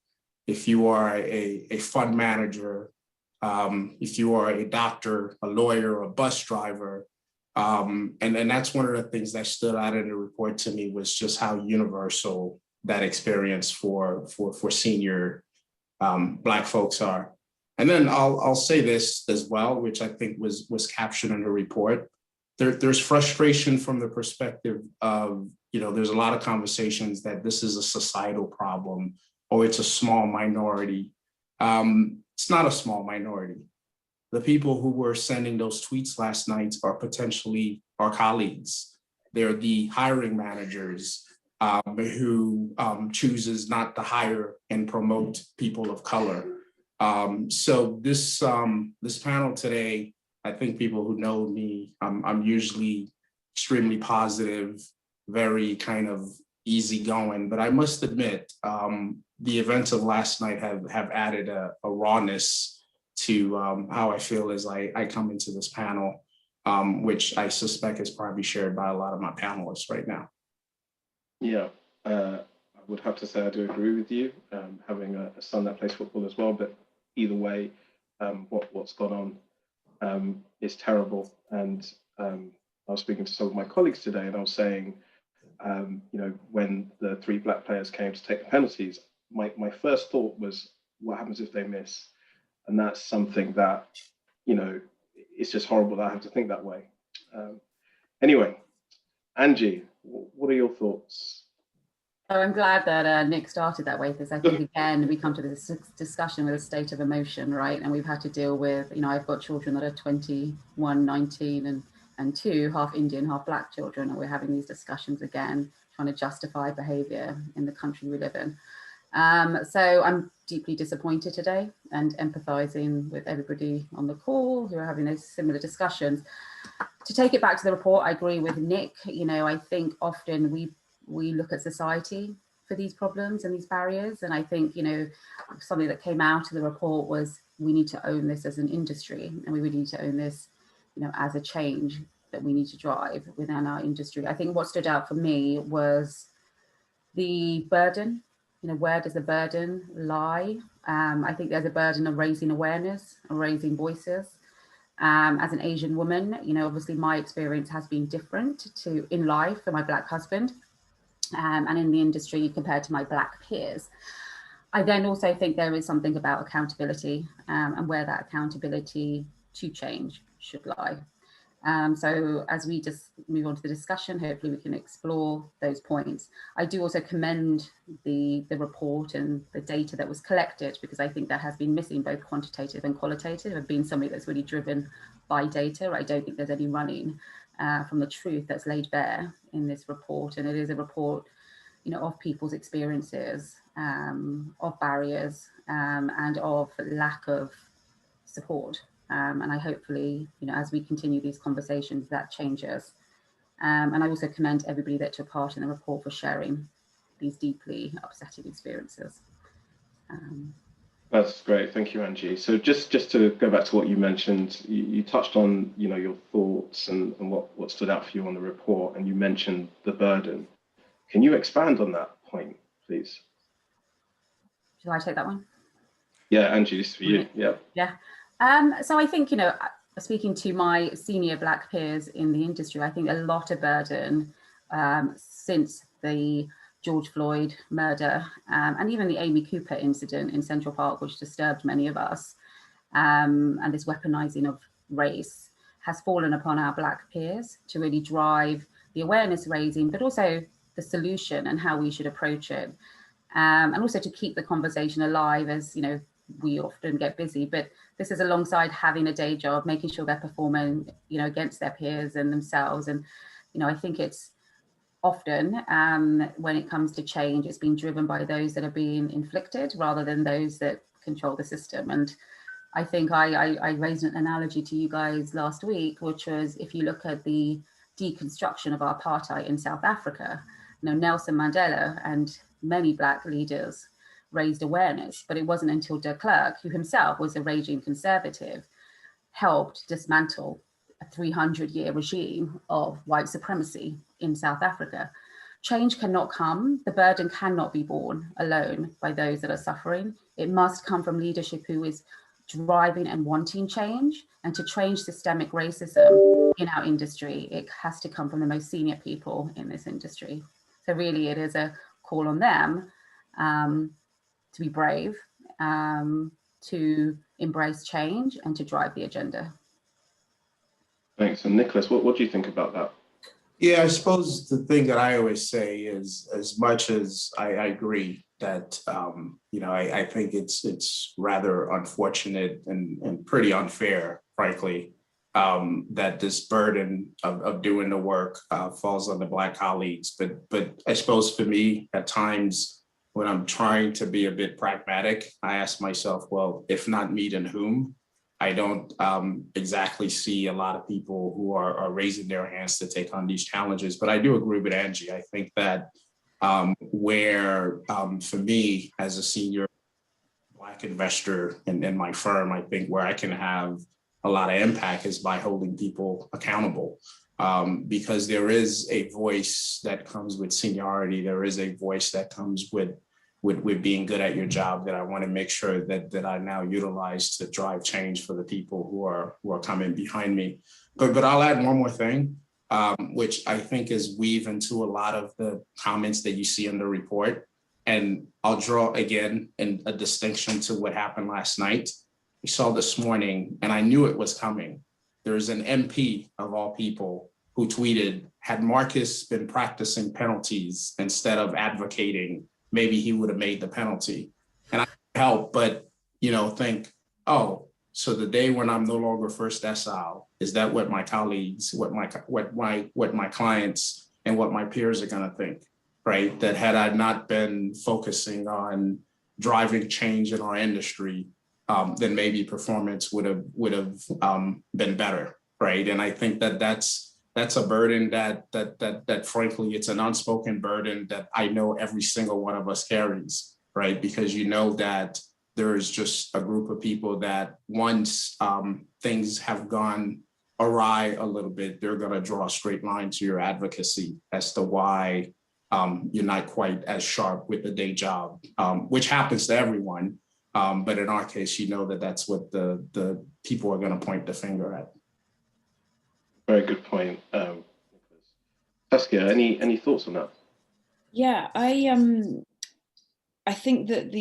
if you are a fund manager, if you are a doctor, a lawyer, a bus driver. And that's one of the things that stood out in the report to me, was just how universal that experience for senior Black folks are. And then I'll say this as well, which I think was captured in the report. There's frustration from the perspective of, there's a lot of conversations that this is a societal problem or it's a small minority. It's not a small minority. The people who were sending those tweets last night are potentially our colleagues. They're the hiring managers who chooses not to hire and promote people of color. So this panel today, I think people who know me, I'm usually extremely positive, very kind of easygoing, but I must admit, the events of last night have added a rawness to how I feel as I come into this panel, which I suspect is probably shared by a lot of my panelists right now. Yeah, I would have to say I do agree with you, having a son that plays football as well, but either way, what's gone on is terrible. And I was speaking to some of my colleagues today, and I was saying, when the 3 Black players came to take the penalties, my first thought was, what happens if they miss? And that's something that, it's just horrible that I have to think that way. Anyway, Angie, what are your thoughts? Oh, I'm glad that Nick started that way, because I think, again, we come to this discussion with a state of emotion, right? And we've had to deal with, I've got children that are 21, 19, and 2 half Indian, half Black children, and we're having these discussions again, trying to justify behaviour in the country we live in. So I'm deeply disappointed today and empathising with everybody on the call who are having those similar discussions. To take it back to the report, I agree with Nick. I think often we look at society for these problems and these barriers. And I think, something that came out of the report was we need to own this as an industry, and we really need to own this, as a change that we need to drive within our industry. I think what stood out for me was the burden. Where does the burden lie? I think there's a burden of raising awareness, of raising voices. As an Asian woman, obviously my experience has been different in life for my Black husband. And in the industry compared to my Black peers. I then also think there is something about accountability and where that accountability to change should lie. So as we just move on to the discussion, hopefully we can explore those points. I do also commend the report and the data that was collected, because I think that has been missing, both quantitative and qualitative, of being something that's really driven by data. I don't think there's any running from the truth that's laid bare in this report. And it is a report, of people's experiences, of barriers, and of lack of support. And I hopefully, as we continue these conversations, that changes. And I also commend everybody that took part in the report for sharing these deeply upsetting experiences. That's great. Thank you, Angie. So just to go back to what you mentioned, you touched on, your thoughts and what stood out for you on the report, and you mentioned the burden. Can you expand on that point, please? Shall I take that one? Yeah, Angie, this is for you. Yeah. Yeah. So I think, speaking to my senior Black peers in the industry, I think a lot of burden since the George Floyd murder, and even the Amy Cooper incident in Central Park, which disturbed many of us, and this weaponizing of race has fallen upon our Black peers to really drive the awareness raising, but also the solution and how we should approach it. And also to keep the conversation alive, as we often get busy, but this is alongside having a day job, making sure they're performing, against their peers and themselves. And, I think it's often when it comes to change, it's been driven by those that are being inflicted rather than those that control the system. And I think I raised an analogy to you guys last week, which was, if you look at the deconstruction of apartheid in South Africa, Nelson Mandela and many Black leaders raised awareness, but it wasn't until de Klerk, who himself was a raging conservative, helped dismantle a 300-year regime of white supremacy in South Africa. Change cannot come, the burden cannot be borne alone by those that are suffering. It must come from leadership who is driving and wanting change, and to change systemic racism in our industry, it has to come from the most senior people in this industry. So really it is a call on them to be brave to embrace change and to drive the agenda. Thanks. And Nicholas, what do you think about that? Yeah, I suppose the thing that I always say is, as much as I agree that, I think it's rather unfortunate and pretty unfair, frankly, that this burden of doing the work falls on the Black colleagues. But I suppose for me, at times when I'm trying to be a bit pragmatic, I ask myself, well, if not me, then whom? I don't exactly see a lot of people who are raising their hands to take on these challenges, but I do agree with Angie. I think that where for me as a senior Black investor in my firm, I think where I can have a lot of impact is by holding people accountable, because there is a voice that comes with seniority. There is a voice that comes with being good at your job that I want to make sure that I now utilize to drive change for the people who are coming behind me. But I'll add one more thing, which I think is weave into a lot of the comments that you see in the report. And I'll draw again a distinction to what happened last night. We saw this morning, and I knew it was coming. There's an MP of all people who tweeted, had Marcus been practicing penalties instead of advocating, maybe he would have made the penalty. And I can't help but, think, oh, so the day when I'm no longer first decile, is that what my colleagues, what my clients and what my peers are going to think, right? That had I not been focusing on driving change in our industry, then maybe performance would have been better, right? And I think that's a burden that frankly, it's an unspoken burden that I know every single one of us carries, right? Because that there is just a group of people that once things have gone awry a little bit, they're going to draw a straight line to your advocacy as to why you're not quite as sharp with the day job, which happens to everyone. But in our case, that's what the people are going to point the finger at. Very good point. Saskia, any thoughts on that? Yeah, I think that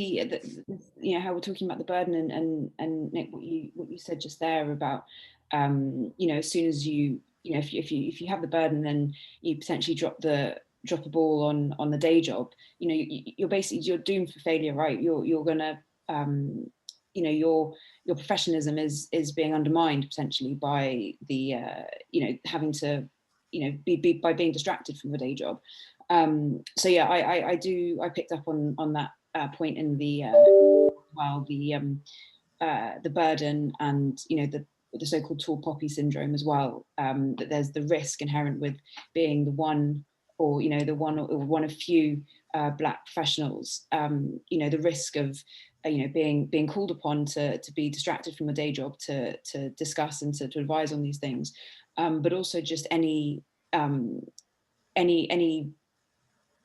how we're talking about the burden and Nick, what you said just there about as soon as if you have the burden, then you potentially drop the ball on the day job. You're doomed for failure, right? You're gonna your professionalism is being undermined potentially by the having to be by being distracted from the day job. So yeah, I picked up on that point in the the burden and the so-called tall poppy syndrome as well, that there's the risk inherent with being the one or the one of few Black professionals, the risk of being called upon to be distracted from a day job to discuss and to advise on these things, but also just any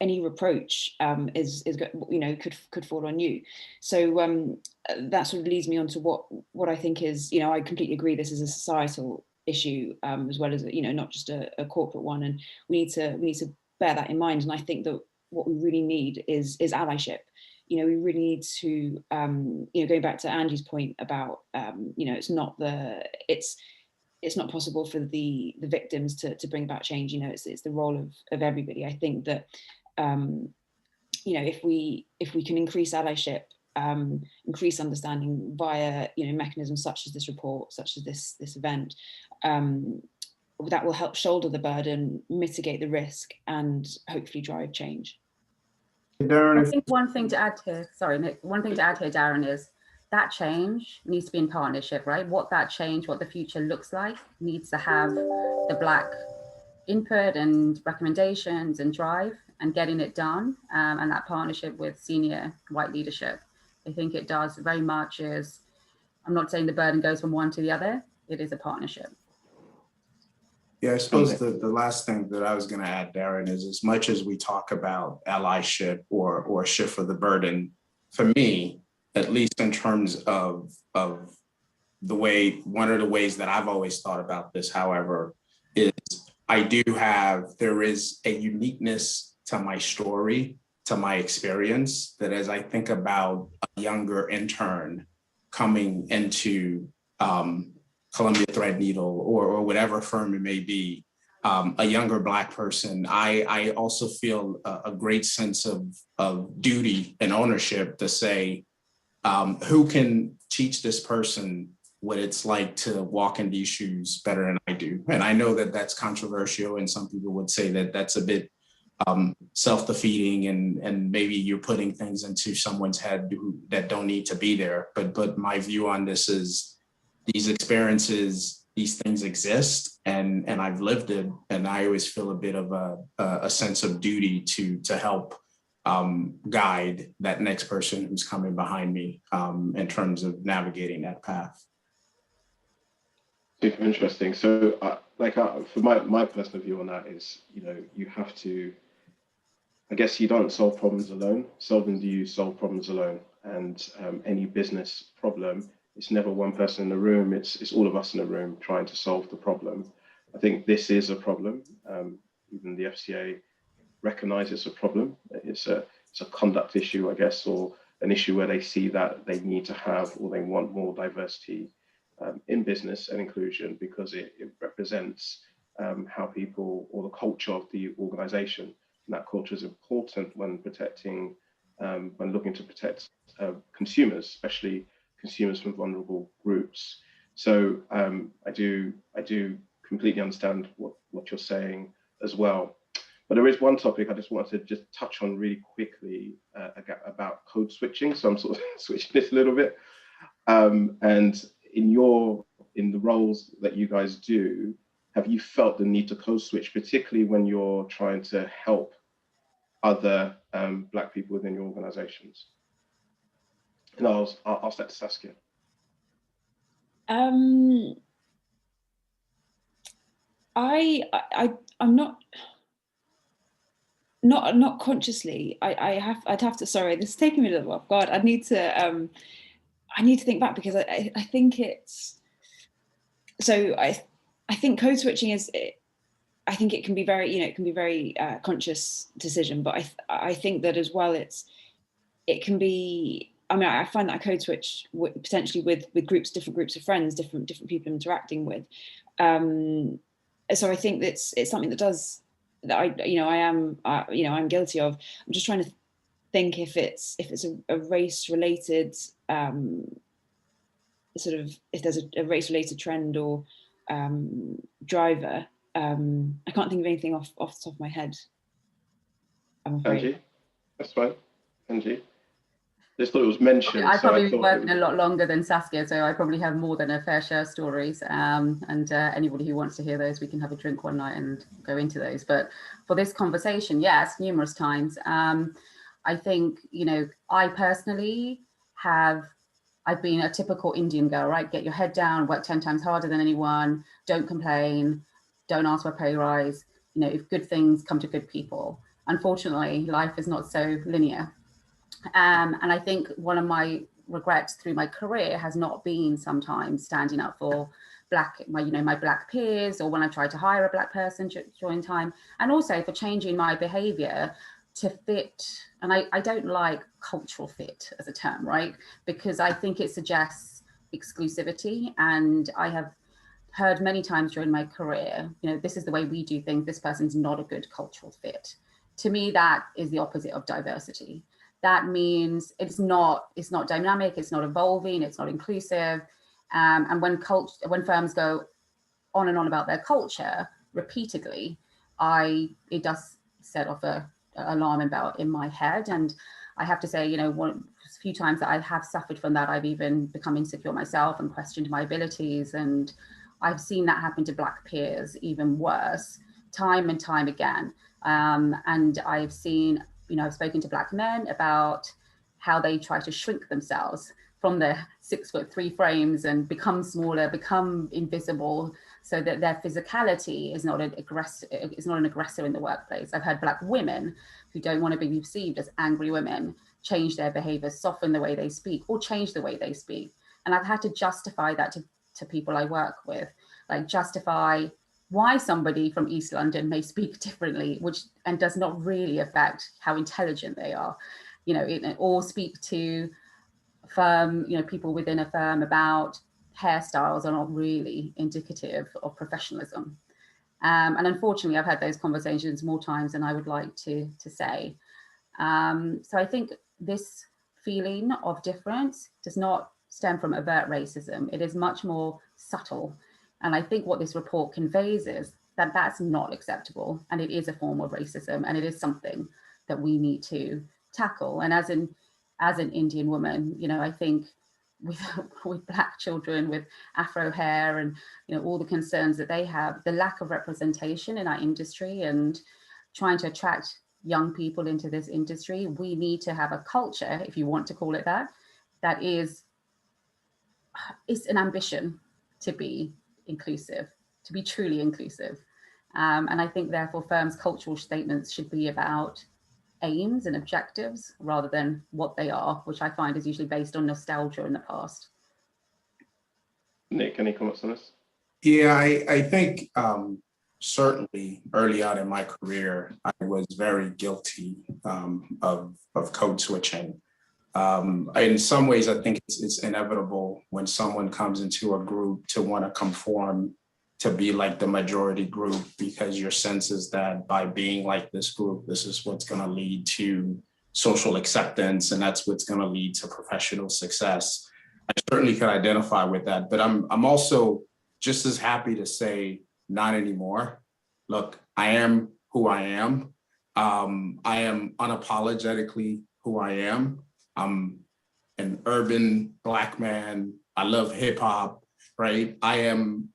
reproach is could fall on you. So that sort of leads me on to what I think is, I completely agree, this is a societal issue as well as not just a corporate one, and we need to bear that in mind. And I think that what we really need is allyship. We really need to going back to Angie's point about it's not possible for the victims to bring about change. It's the role of everybody. I think that if we can increase allyship, increase understanding via mechanisms such as this report, such as this event, that will help shoulder the burden, mitigate the risk, and hopefully drive change. I think one thing to add here, sorry, Nick, one thing to add here, Darren, is that change needs to be in partnership, right? What the future looks like needs to have the Black input and recommendations and drive and getting it done, and that partnership with senior white leadership. I think it does very much I'm not saying the burden goes from one to the other, it is a partnership. Yeah, I suppose the last thing that I was going to add, Darren, is as much as we talk about allyship or shift of the burden, for me, at least in terms of the way, one of the ways that I've always thought about this, however, is there is a uniqueness to my story, to my experience, that as I think about younger intern coming into Columbia Threadneedle or whatever firm it may be, a younger Black person, I also feel a great sense of duty and ownership to say, who can teach this person what it's like to walk in these shoes better than I do? And I know that that's controversial, and some people would say that that's a bit self-defeating, and maybe you're putting things into someone's head that don't need to be there. But my view on this is these experiences, these things exist, and I've lived it, and I always feel a bit of a sense of duty to help guide that next person who's coming behind me in terms of navigating that path. Super interesting. So for my personal view on that is, you have to, I guess you don't solve problems alone. Seldom do you solve problems alone. And any business problem, it's never one person in the room, it's all of us in the room trying to solve the problem. I think this is a problem. Even the FCA recognize it's a problem. It's a conduct issue, I guess, or an issue where they see that they need to have, or they want more diversity in business and inclusion, because it represents how people, or the culture of the organization. And that culture is important when protecting, when looking to protect consumers, especially consumers from vulnerable groups. So I do completely understand what you're saying as well. But there is one topic I just wanted to just touch on really quickly about code switching. So I'm sort of switching this a little bit. And in the roles that you guys do, have you felt the need to code switch, particularly when you're trying to help other Black people within your organizations? And I'll start to Saskia. I'm not consciously. I'd have to. Sorry, this is taking me a little while. God, I need to think back, because I think it's. So I think code switching is. I think it can be very conscious decision, but I think that as well it can be. I mean, I find that I code switch potentially with different groups of friends, different people interacting with. So I think it's something that I'm guilty of. I'm just trying to think if it's a race related if there's a race related trend or driver. I can't think of anything off the top of my head, I'm afraid. Angie, that's fine. Angie, just thought it was mentioned. I've probably been working a lot longer than Saskia, so I probably have more than a fair share of stories. And anybody who wants to hear those, we can have a drink one night and go into those. But for this conversation, yes, numerous times. I think, I personally I've been a typical Indian girl, right? Get your head down, work 10 times harder than anyone, don't complain, don't ask for a pay rise. If good things come to good people. Unfortunately, life is not so linear. And I think one of my regrets through my career has not been sometimes standing up for my Black peers, or when I tried to hire a Black person during time, and also for changing my behavior to fit. And I don't like cultural fit as a term, right? Because I think it suggests exclusivity. And I have heard many times during my career, this is the way we do things. This person's not a good cultural fit. To me, that is the opposite of diversity. That means it's not dynamic, it's not evolving, it's not inclusive. And when firms go on and on about their culture repeatedly, it does set off an alarm bell in my head. And I have to say, a few times that I have suffered from that, I've even become insecure myself and questioned my abilities. And I've seen that happen to Black peers, even worse, time and time again. And I've seen, I've spoken to Black men about how they try to shrink themselves from their 6'3" frames and become smaller, become invisible, so that their physicality is not an aggressor in the workplace. I've had Black women who don't want to be perceived as angry women change their behavior, soften the way they speak, or change the way they speak. And I've had to justify that to people I work with, like justify why somebody from East London may speak differently, and does not really affect how intelligent they are, or speak to firm, people within a firm about hairstyles are not really indicative of professionalism. And unfortunately, I've had those conversations more times than I would like to say. So I think this feeling of difference does not stem from overt racism. It is much more subtle. And I think what this report conveys is that that's not acceptable, and it is a form of racism, and it is something that we need to tackle. And as an Indian woman, I think with Black children with Afro hair and all the concerns that they have, the lack of representation in our industry and trying to attract young people into this industry, we need to have a culture, if you want to call it that, that is an ambition to be inclusive, to be truly inclusive. And I think therefore firms' cultural statements should be about aims and objectives rather than what they are, which I find is usually based on nostalgia in the past. Nick, any comments on this? Yeah, I think certainly early on in my career, I was very guilty of code switching. In some ways, I think it's inevitable when someone comes into a group to want to conform to be like the majority group, because your sense is that by being like this group, this is what's going to lead to social acceptance, and that's what's going to lead to professional success. I certainly can identify with that, but I'm also just as happy to say not anymore. Look, I am who I am. I am unapologetically who I am. I'm an urban Black man. I love hip hop, right? I am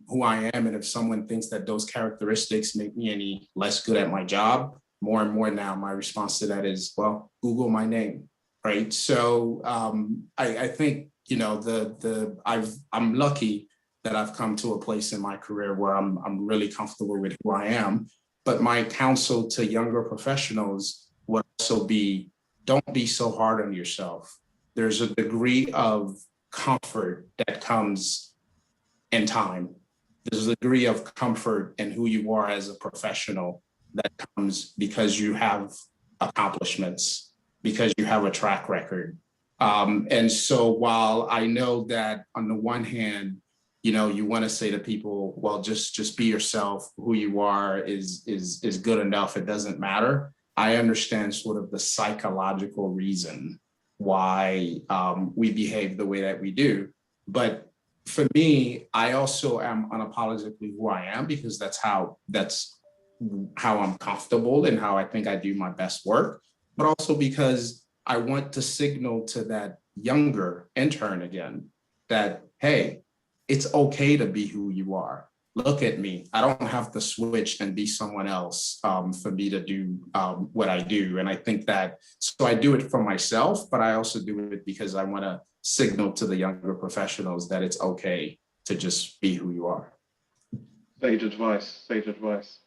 who I am. And if someone thinks that those characteristics make me any less good at my job, more and more now, my response to that is, well, Google my name, right? So I think, I'm lucky that I've come to a place in my career where I'm really comfortable with who I am. But my counsel to younger professionals would also be, don't be so hard on yourself. There's a degree of comfort that comes in time. There's a degree of comfort in who you are as a professional that comes because you have accomplishments, because you have a track record. And so while I know that on the one hand, you want to say to people, well, just be yourself, who you are is good enough, it doesn't matter. I understand sort of the psychological reason why we behave the way that we do. But for me, I also am unapologetically who I am, because that's how I'm comfortable and how I think I do my best work, but also because I want to signal to that younger intern again that, hey, it's okay to be who you are. Look at me. I don't have to switch and be someone else for me to do what I do. And I think that, so I do it for myself, but I also do it because I want to signal to the younger professionals that it's okay to just be who you are. Sage advice, sage advice.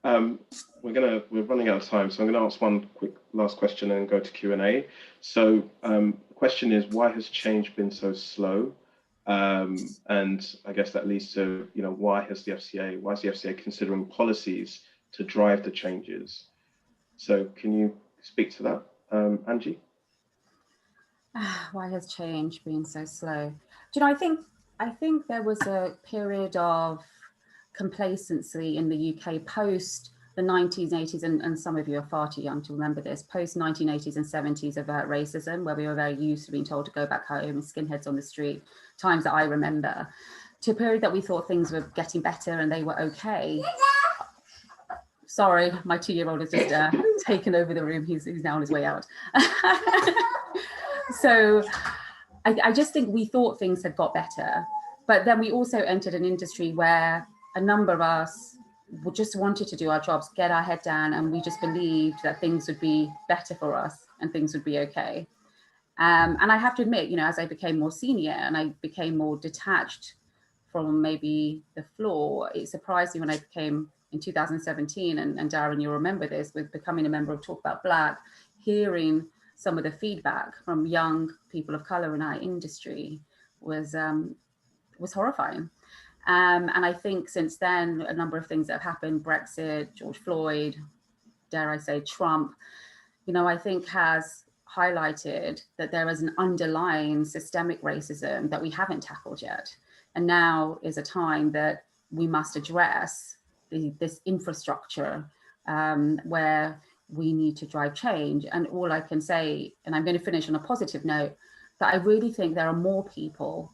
We're running out of time, so I'm going to ask one quick last question and go to Q&A. So the question is, why has change been so slow? And I guess that leads to, why is the FCA considering policies to drive the changes? So can you speak to that, Angie? Why has change been so slow? I think there was a period of complacency in the UK post the 1980s, and some of you are far too young to remember this, post 1980s and 70s about racism, where we were very used to being told to go back home and skinheads on the street, times that I remember, to a period that we thought things were getting better and they were okay. Sorry, my 2-year-old has just taken over the room. He's now on his way out. So I just think we thought things had got better, but then we also entered an industry where a number of us just wanted to do our jobs, get our head down, and we just believed that things would be better for us and things would be okay. And I have to admit, as I became more senior and I became more detached from maybe the floor, it surprised me when I became, in 2017, and Darren, you'll remember this, with becoming a member of Talk About Black, hearing some of the feedback from young people of color in our industry was horrifying. And I think since then, a number of things that have happened, Brexit, George Floyd, dare I say Trump, I think has highlighted that there is an underlying systemic racism that we haven't tackled yet. And now is a time that we must address this infrastructure where we need to drive change. And all I can say, and I'm going to finish on a positive note, that I really think there are more people,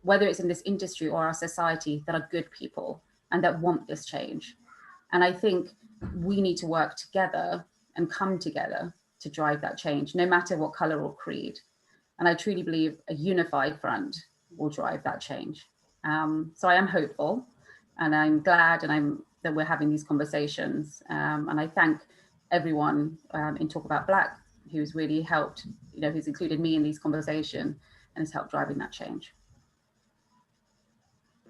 whether it's in this industry or our society, that are good people and that want this change. And I think we need to work together and come together to drive that change, no matter what color or creed. And I truly believe a unified front will drive that change. So I am hopeful, and I'm glad that we're having these conversations. And I thank everyone in Talk About Black who's really helped, who's included me in these conversations and has helped driving that change.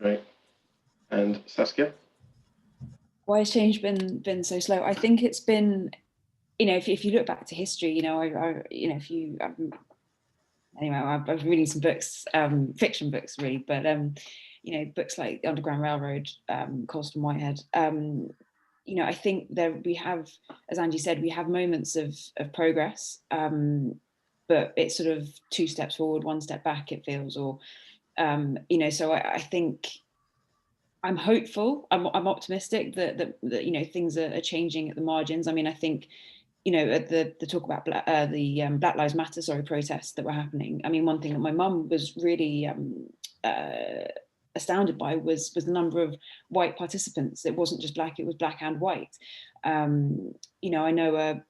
Right. And Saskia? Why has change been so slow? I think it's been, if you look back to history, anyway, I was reading some books, fiction books really, but books like The Underground Railroad, Colston Whitehead. I think that we have, as Angie said, we have moments of progress, but it's sort of 2 steps forward, 1 step back, it feels, or so I think I'm hopeful. I'm optimistic that things are changing at the margins. I mean, I think at the Talk About Black Lives Matter protests that were happening. I mean, one thing that my mum was really astounded by was the number of white participants. It wasn't just black; it was black and white. I know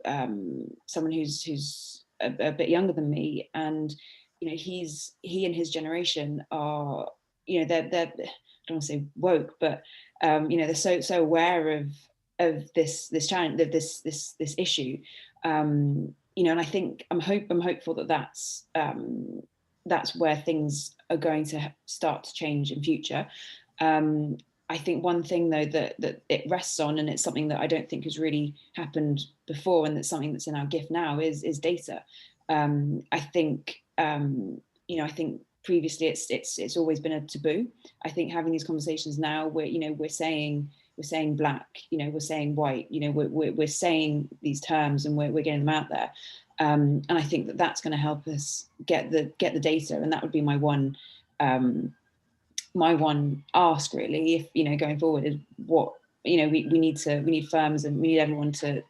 someone who's a bit younger than me, and he and his generation are they're I don't want to say woke, but they're so aware of this challenge, of this issue, and I think I'm hopeful that that's where things are going to start to change in future. I think one thing though that it rests on, and it's something that I don't think has really happened before, and that's something that's in our gift now, is data. I think I think previously it's always been a taboo. I think having these conversations now, where we're saying black, we're saying white, we're saying these terms, and we're getting them out there, and I think that that's going to help us get the data, and that would be my one ask really, if going forward, is what we need firms, and we need everyone to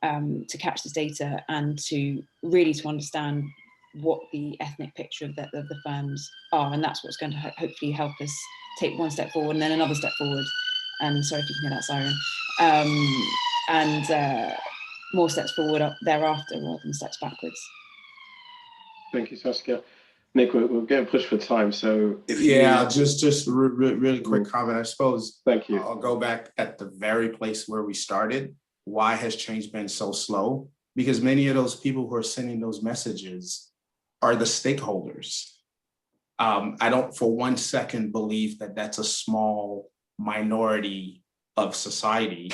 catch this data, and to understand what the ethnic picture of the firms are, and that's what's going to hopefully help us take 1 step forward and then another step forward. And sorry if you can hear that siren. And more steps forward up thereafter rather than steps backwards. Thank you, Saskia. Nick, we're getting pushed for time, so just really quick comment, I suppose. Thank you. I'll go back at the very place where we started. Why has change been so slow? Because many of those people who are sending those messages are the stakeholders. I don't for 1 second believe that that's a small minority of society.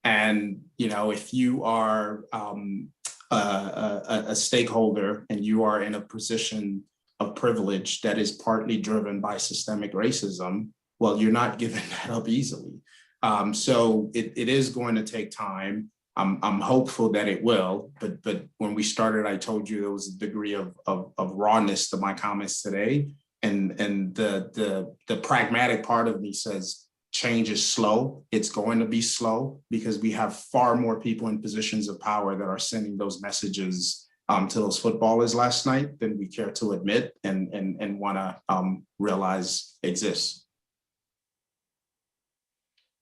And, if you are a stakeholder and you are in a position of privilege that is partly driven by systemic racism, well, you're not giving that up easily. So it is going to take time. I'm hopeful that it will, but when we started, I told you there was a degree of rawness to my comments today, and the pragmatic part of me says change is slow. It's going to be slow because we have far more people in positions of power that are sending those messages to those footballers last night than we care to admit and want to realize exists.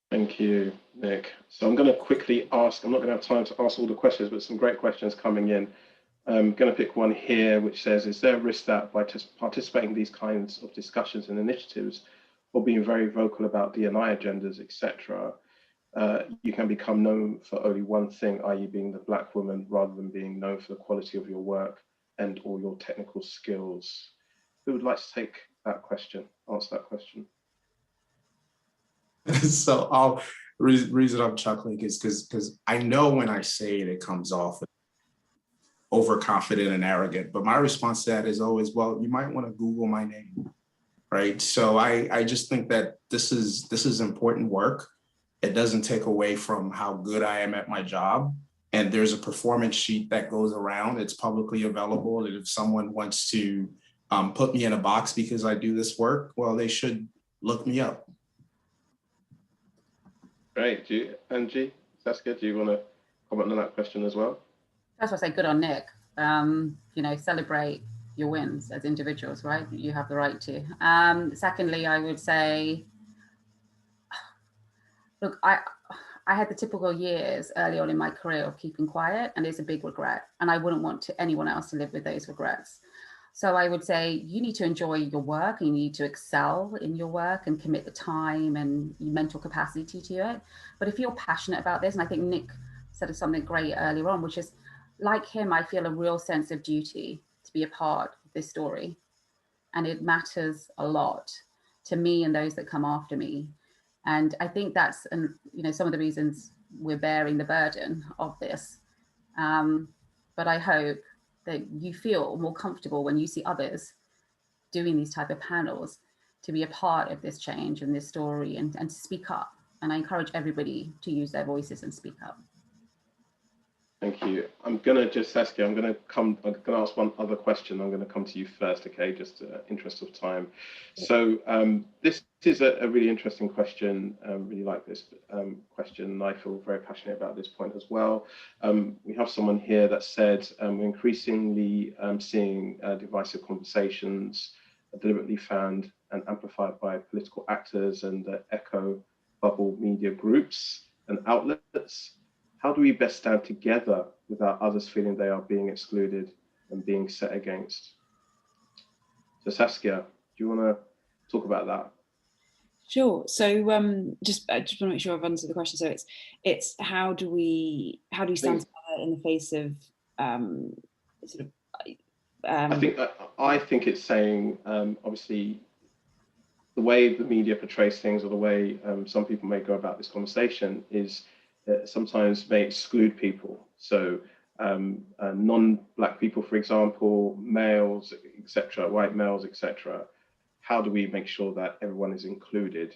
Thank you, Nick. So I'm going to quickly ask, I'm not going to have time to ask all the questions, but some great questions coming in. I'm going to pick one here, which says, is there a risk that by participating in these kinds of discussions and initiatives, or being very vocal about D&I agendas, etc., you can become known for only one thing, i.e. being the Black woman, rather than being known for the quality of your work and or your technical skills? Who would like to take that question, answer that question? So reason I'm chuckling is because I know when I say it, it comes off overconfident and arrogant, but my response to that is always, well, you might want to Google my name, right? So I just think that this is important work. It doesn't take away from how good I am at my job. and there's a performance sheet that goes around. It's publicly available. And if someone wants to put me in a box because I do this work, well, they should look me up. Great. Angie, Saskia, do you want to comment on that question as well? First of all, say good on Nick. You know, celebrate your wins as individuals, right? You have the right to. Secondly, I would say, look, I had the typical years early on in my career of keeping quiet, and it's a big regret. And I wouldn't want anyone else to live with those regrets. So I would say you need to enjoy your work, and you need to excel in your work and commit the time and mental capacity to it. But if you're passionate about this, and I think Nick said something great earlier on, which is, like him, I feel a real sense of duty to be a part of this story. And it matters a lot to me and those that come after me. And I think that's, you know, some of the reasons we're bearing the burden of this. But I hope that you feel more comfortable when you see others doing these type of panels to be a part of this change and this story, and to speak up. And I encourage everybody to use their voices and speak up. Thank you. I'm going to Saskia, I'm going to ask one other question. I'm going to come to you first, okay, just interest of time. So this is a really interesting question. Really like this question, and I feel very passionate about this point as well. We have someone here that said we're increasingly seeing divisive conversations deliberately found and amplified by political actors and echo bubble media groups and outlets. How do we best stand together without others feeling they are being excluded and being set against? So Saskia, do you want to talk about that? Sure. So just want to make sure I've answered the question. So it's how do we stand together in the face of I think it's saying obviously the way the media portrays things, or the way some people may go about this conversation, is sometimes may exclude people. So non-Black people, for example, males, etc., white males, etc. How do we make sure that everyone is included?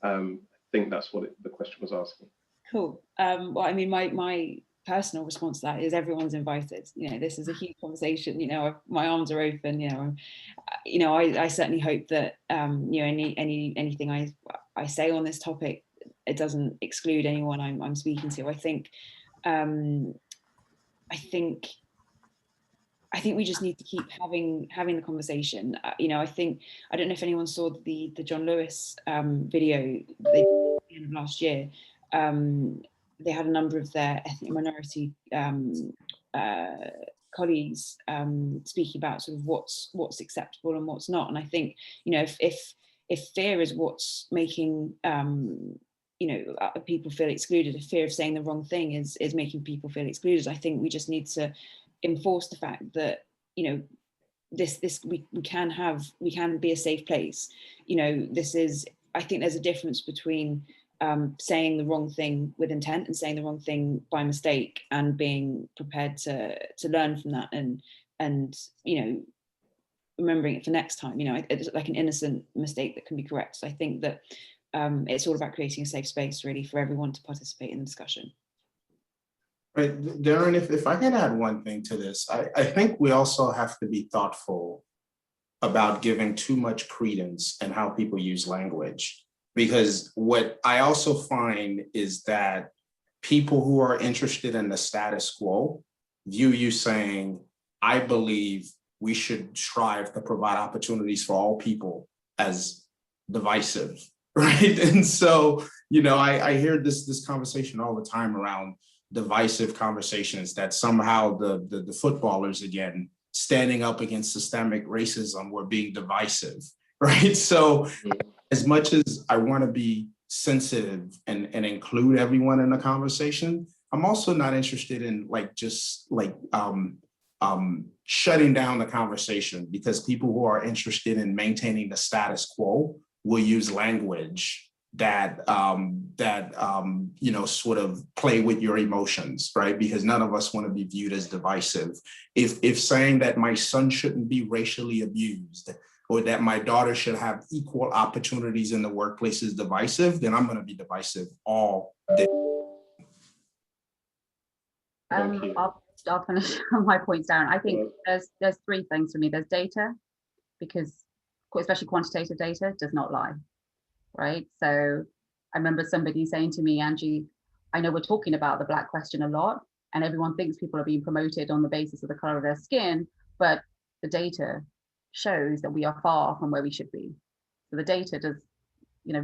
I think that's what the question was asking. Cool. Well, I mean, my personal response to that is everyone's invited. You know, this is a huge conversation. You know, my arms are open. You know, I certainly hope that you know, anything I say on this topic, it doesn't exclude anyone I'm speaking to. I think we just need to keep having the conversation. You know, I don't know if anyone saw the John Lewis video they did at the end of last year. They had a number of their ethnic minority colleagues speaking about sort of what's acceptable and what's not. And I think, you know, if fear is what's making you know, people feel excluded, if fear of saying the wrong thing is making people feel excluded, I think we just need to enforce the fact that, you know, we can be a safe place. You know, I think there's a difference between saying the wrong thing with intent and saying the wrong thing by mistake, and being prepared to learn from that and you know, remembering it for next time. You know, it's like an innocent mistake that can be corrected. So I think that it's all about creating a safe space, really, for everyone to participate in the discussion. Right, Darren, if I can add one thing to this, I think we also have to be thoughtful about giving too much credence in how people use language. Because what I also find is that people who are interested in the status quo view you saying, I believe we should strive to provide opportunities for all people, as divisive, right? And so, you know, I hear this conversation all the time around divisive conversations, that somehow the footballers, again, standing up against systemic racism, were being divisive, right? So as much as I want to be sensitive and include everyone in the conversation, I'm also not interested in shutting down the conversation, because people who are interested in maintaining the status quo will use language that you know, sort of play with your emotions, right? Because none of us want to be viewed as divisive. If saying that my son shouldn't be racially abused, or that my daughter should have equal opportunities in the workplace is divisive, then I'm going to be divisive all day. Thank you. I'll finish my points down. I think there's three things for me. There's data, because especially quantitative data does not lie, right? So I remember somebody saying to me, Angie, I know we're talking about the Black question a lot, and everyone thinks people are being promoted on the basis of the color of their skin, but the data shows that we are far from where we should be. So the data does,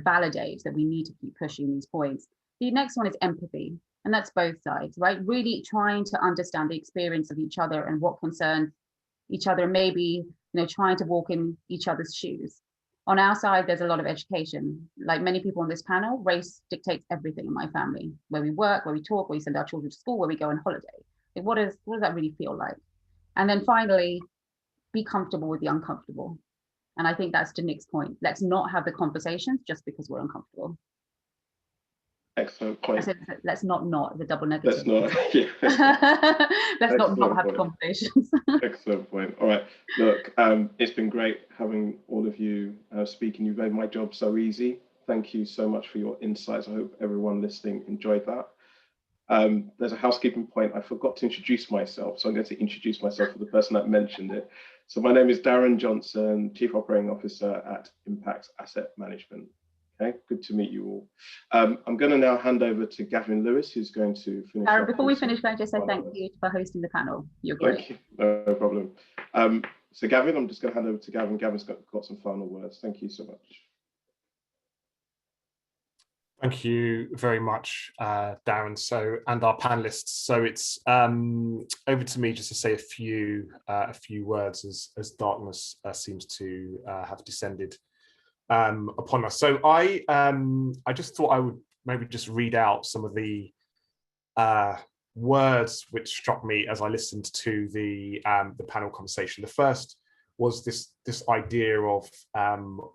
validate that we need to keep pushing these points. The next one is empathy, and that's both sides, right? Really trying to understand the experience of each other and what concerns each other, maybe, trying to walk in each other's shoes. On our side, there's a lot of education. Like many people on this panel, race dictates everything in my family, where we work, where we talk, where we send our children to school, where we go on holiday. Like, what does that really feel like? And then finally, be comfortable with the uncomfortable. And I think that's to Nick's point. Let's not have the conversations just because we're uncomfortable. Excellent point. Let's not the double negative. Let's not, yeah. Let's not have the conversations. Excellent point. All right. Look, it's been great having all of you speaking. You've made my job so easy. Thank you so much for your insights. I hope everyone listening enjoyed that. There's a housekeeping point. I forgot to introduce myself, so I'm going to introduce myself for the person that mentioned it. So my name is Darren Johnson, Chief Operating Officer at Impact Asset Management. Okay, good to meet you all. I'm going to now hand over to Gavin Lewis, who's going to finish. Darren, before we finish, can I just say thank you for hosting the panel. You're great. Thank you. No problem. So Gavin, I'm just going to hand over to Gavin. Gavin's got some final words. Thank you so much. Thank you very much, Darren. So, and our panelists. So it's over to me just to say a few words as darkness seems to have descended upon us. So I just thought I would maybe just read out some of the words which struck me as I listened to the panel conversation. The first was this idea of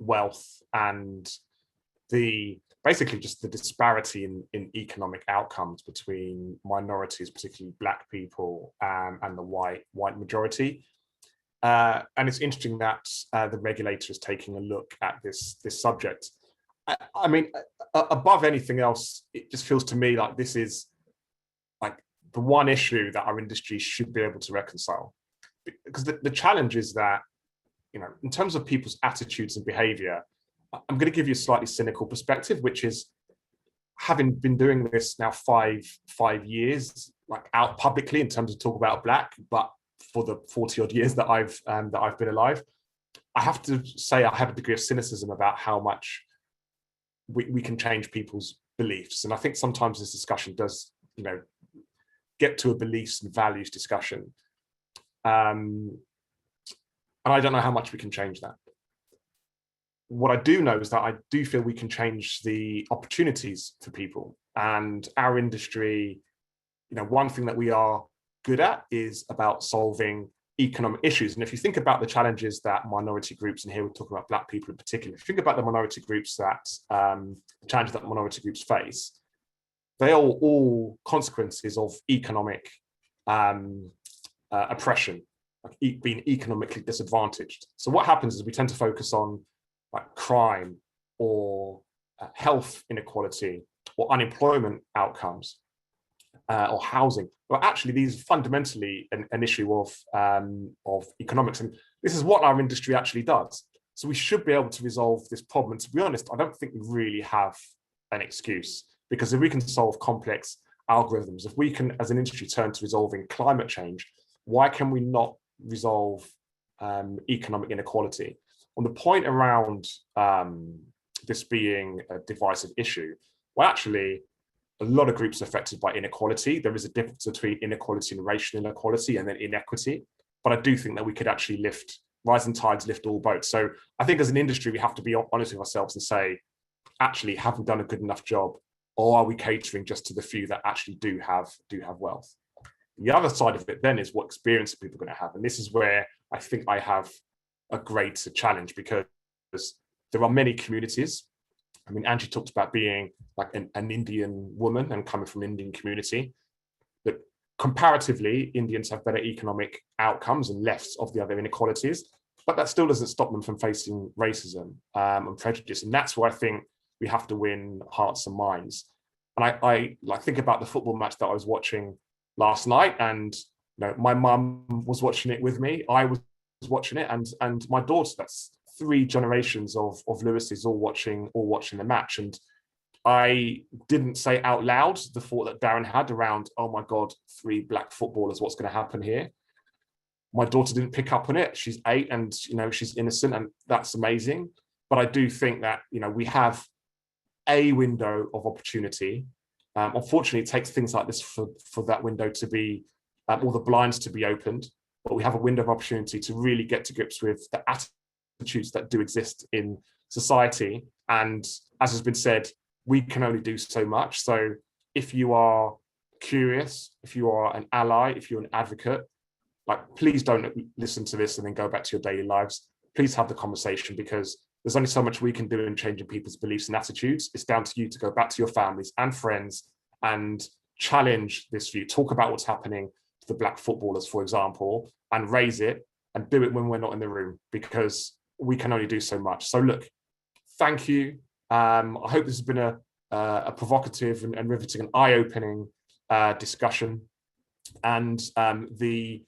wealth and basically just the disparity in economic outcomes between minorities, particularly Black people, and the white majority. And it's interesting that the regulator is taking a look at this subject. I mean, above anything else, it just feels to me like this is like the one issue that our industry should be able to reconcile. Because the challenge is that, in terms of people's attitudes and behavior, I'm going to give you a slightly cynical perspective, which is having been doing this now five years, like out publicly in terms of talk about Black, but for the 40 odd years that I've been alive, I have to say I have a degree of cynicism about how much we can change people's beliefs. And I think sometimes this discussion does, get to a beliefs and values discussion. And I don't know how much we can change that. What I do know is that I do feel we can change the opportunities for people. And our industry, one thing that we are good at is about solving economic issues. And if you think about the challenges that minority groups, and here we're talking about Black people in particular, if you think about the minority groups the challenges that minority groups face, they are all consequences of economic oppression, like being economically disadvantaged. So what happens is we tend to focus on like crime or health inequality or unemployment outcomes or housing. But actually, these are fundamentally an issue of economics. And this is what our industry actually does. So we should be able to resolve this problem. And to be honest, I don't think we really have an excuse, because if we can solve complex algorithms, if we can, as an industry, turn to resolving climate change, why can we not resolve economic inequality? On the point around this being a divisive issue, well, actually, a lot of groups are affected by inequality. There is a difference between inequality and racial inequality and then inequity. But I do think that we could actually rising tides lift all boats. So I think as an industry, we have to be honest with ourselves and say, actually, have we done a good enough job? Or are we catering just to the few that actually do have wealth? The other side of it then is what experience are people going to have? And this is where I think I have a greater challenge, because there are many communities. I mean, Angie talked about being like an Indian woman and coming from an Indian community, that comparatively Indians have better economic outcomes and less of the other inequalities, but that still doesn't stop them from facing racism and prejudice. And that's where I think we have to win hearts and minds. And I like think about the football match that I was watching last night, and my mum was watching it with me. I was watching it, and my daughter. That's 3 generations of Lewises all watching the match. And I didn't say out loud the thought that Darren had around, oh my God, 3 black footballers, what's going to happen here? My daughter didn't pick up on it. She's 8 and, she's innocent, and that's amazing. But I do think that, we have a window of opportunity. Unfortunately, it takes things like this for that window to be, or the blinds to be opened. But we have a window of opportunity to really get to grips with the attitudes that do exist in society. And as has been said, we can only do so much. So if you are curious, if you are an ally, if you're an advocate, please don't listen to this and then go back to your daily lives. Please have the conversation, because there's only so much we can do in changing people's beliefs and attitudes. It's down to you to go back to your families and friends and challenge this view. Talk about what's happening to the black footballers, for example, and raise it, and do it when we're not in the room, because we can only do so much. So look, thank you. I hope this has been a provocative and riveting and eye-opening discussion. And the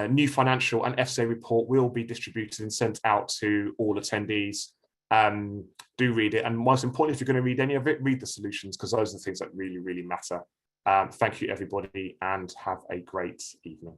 new financial and FCA report will be distributed and sent out to all attendees. Do read it. And most importantly, if you're going to read any of it, read the solutions, because those are the things that really, really matter. Thank you, everybody, and have a great evening.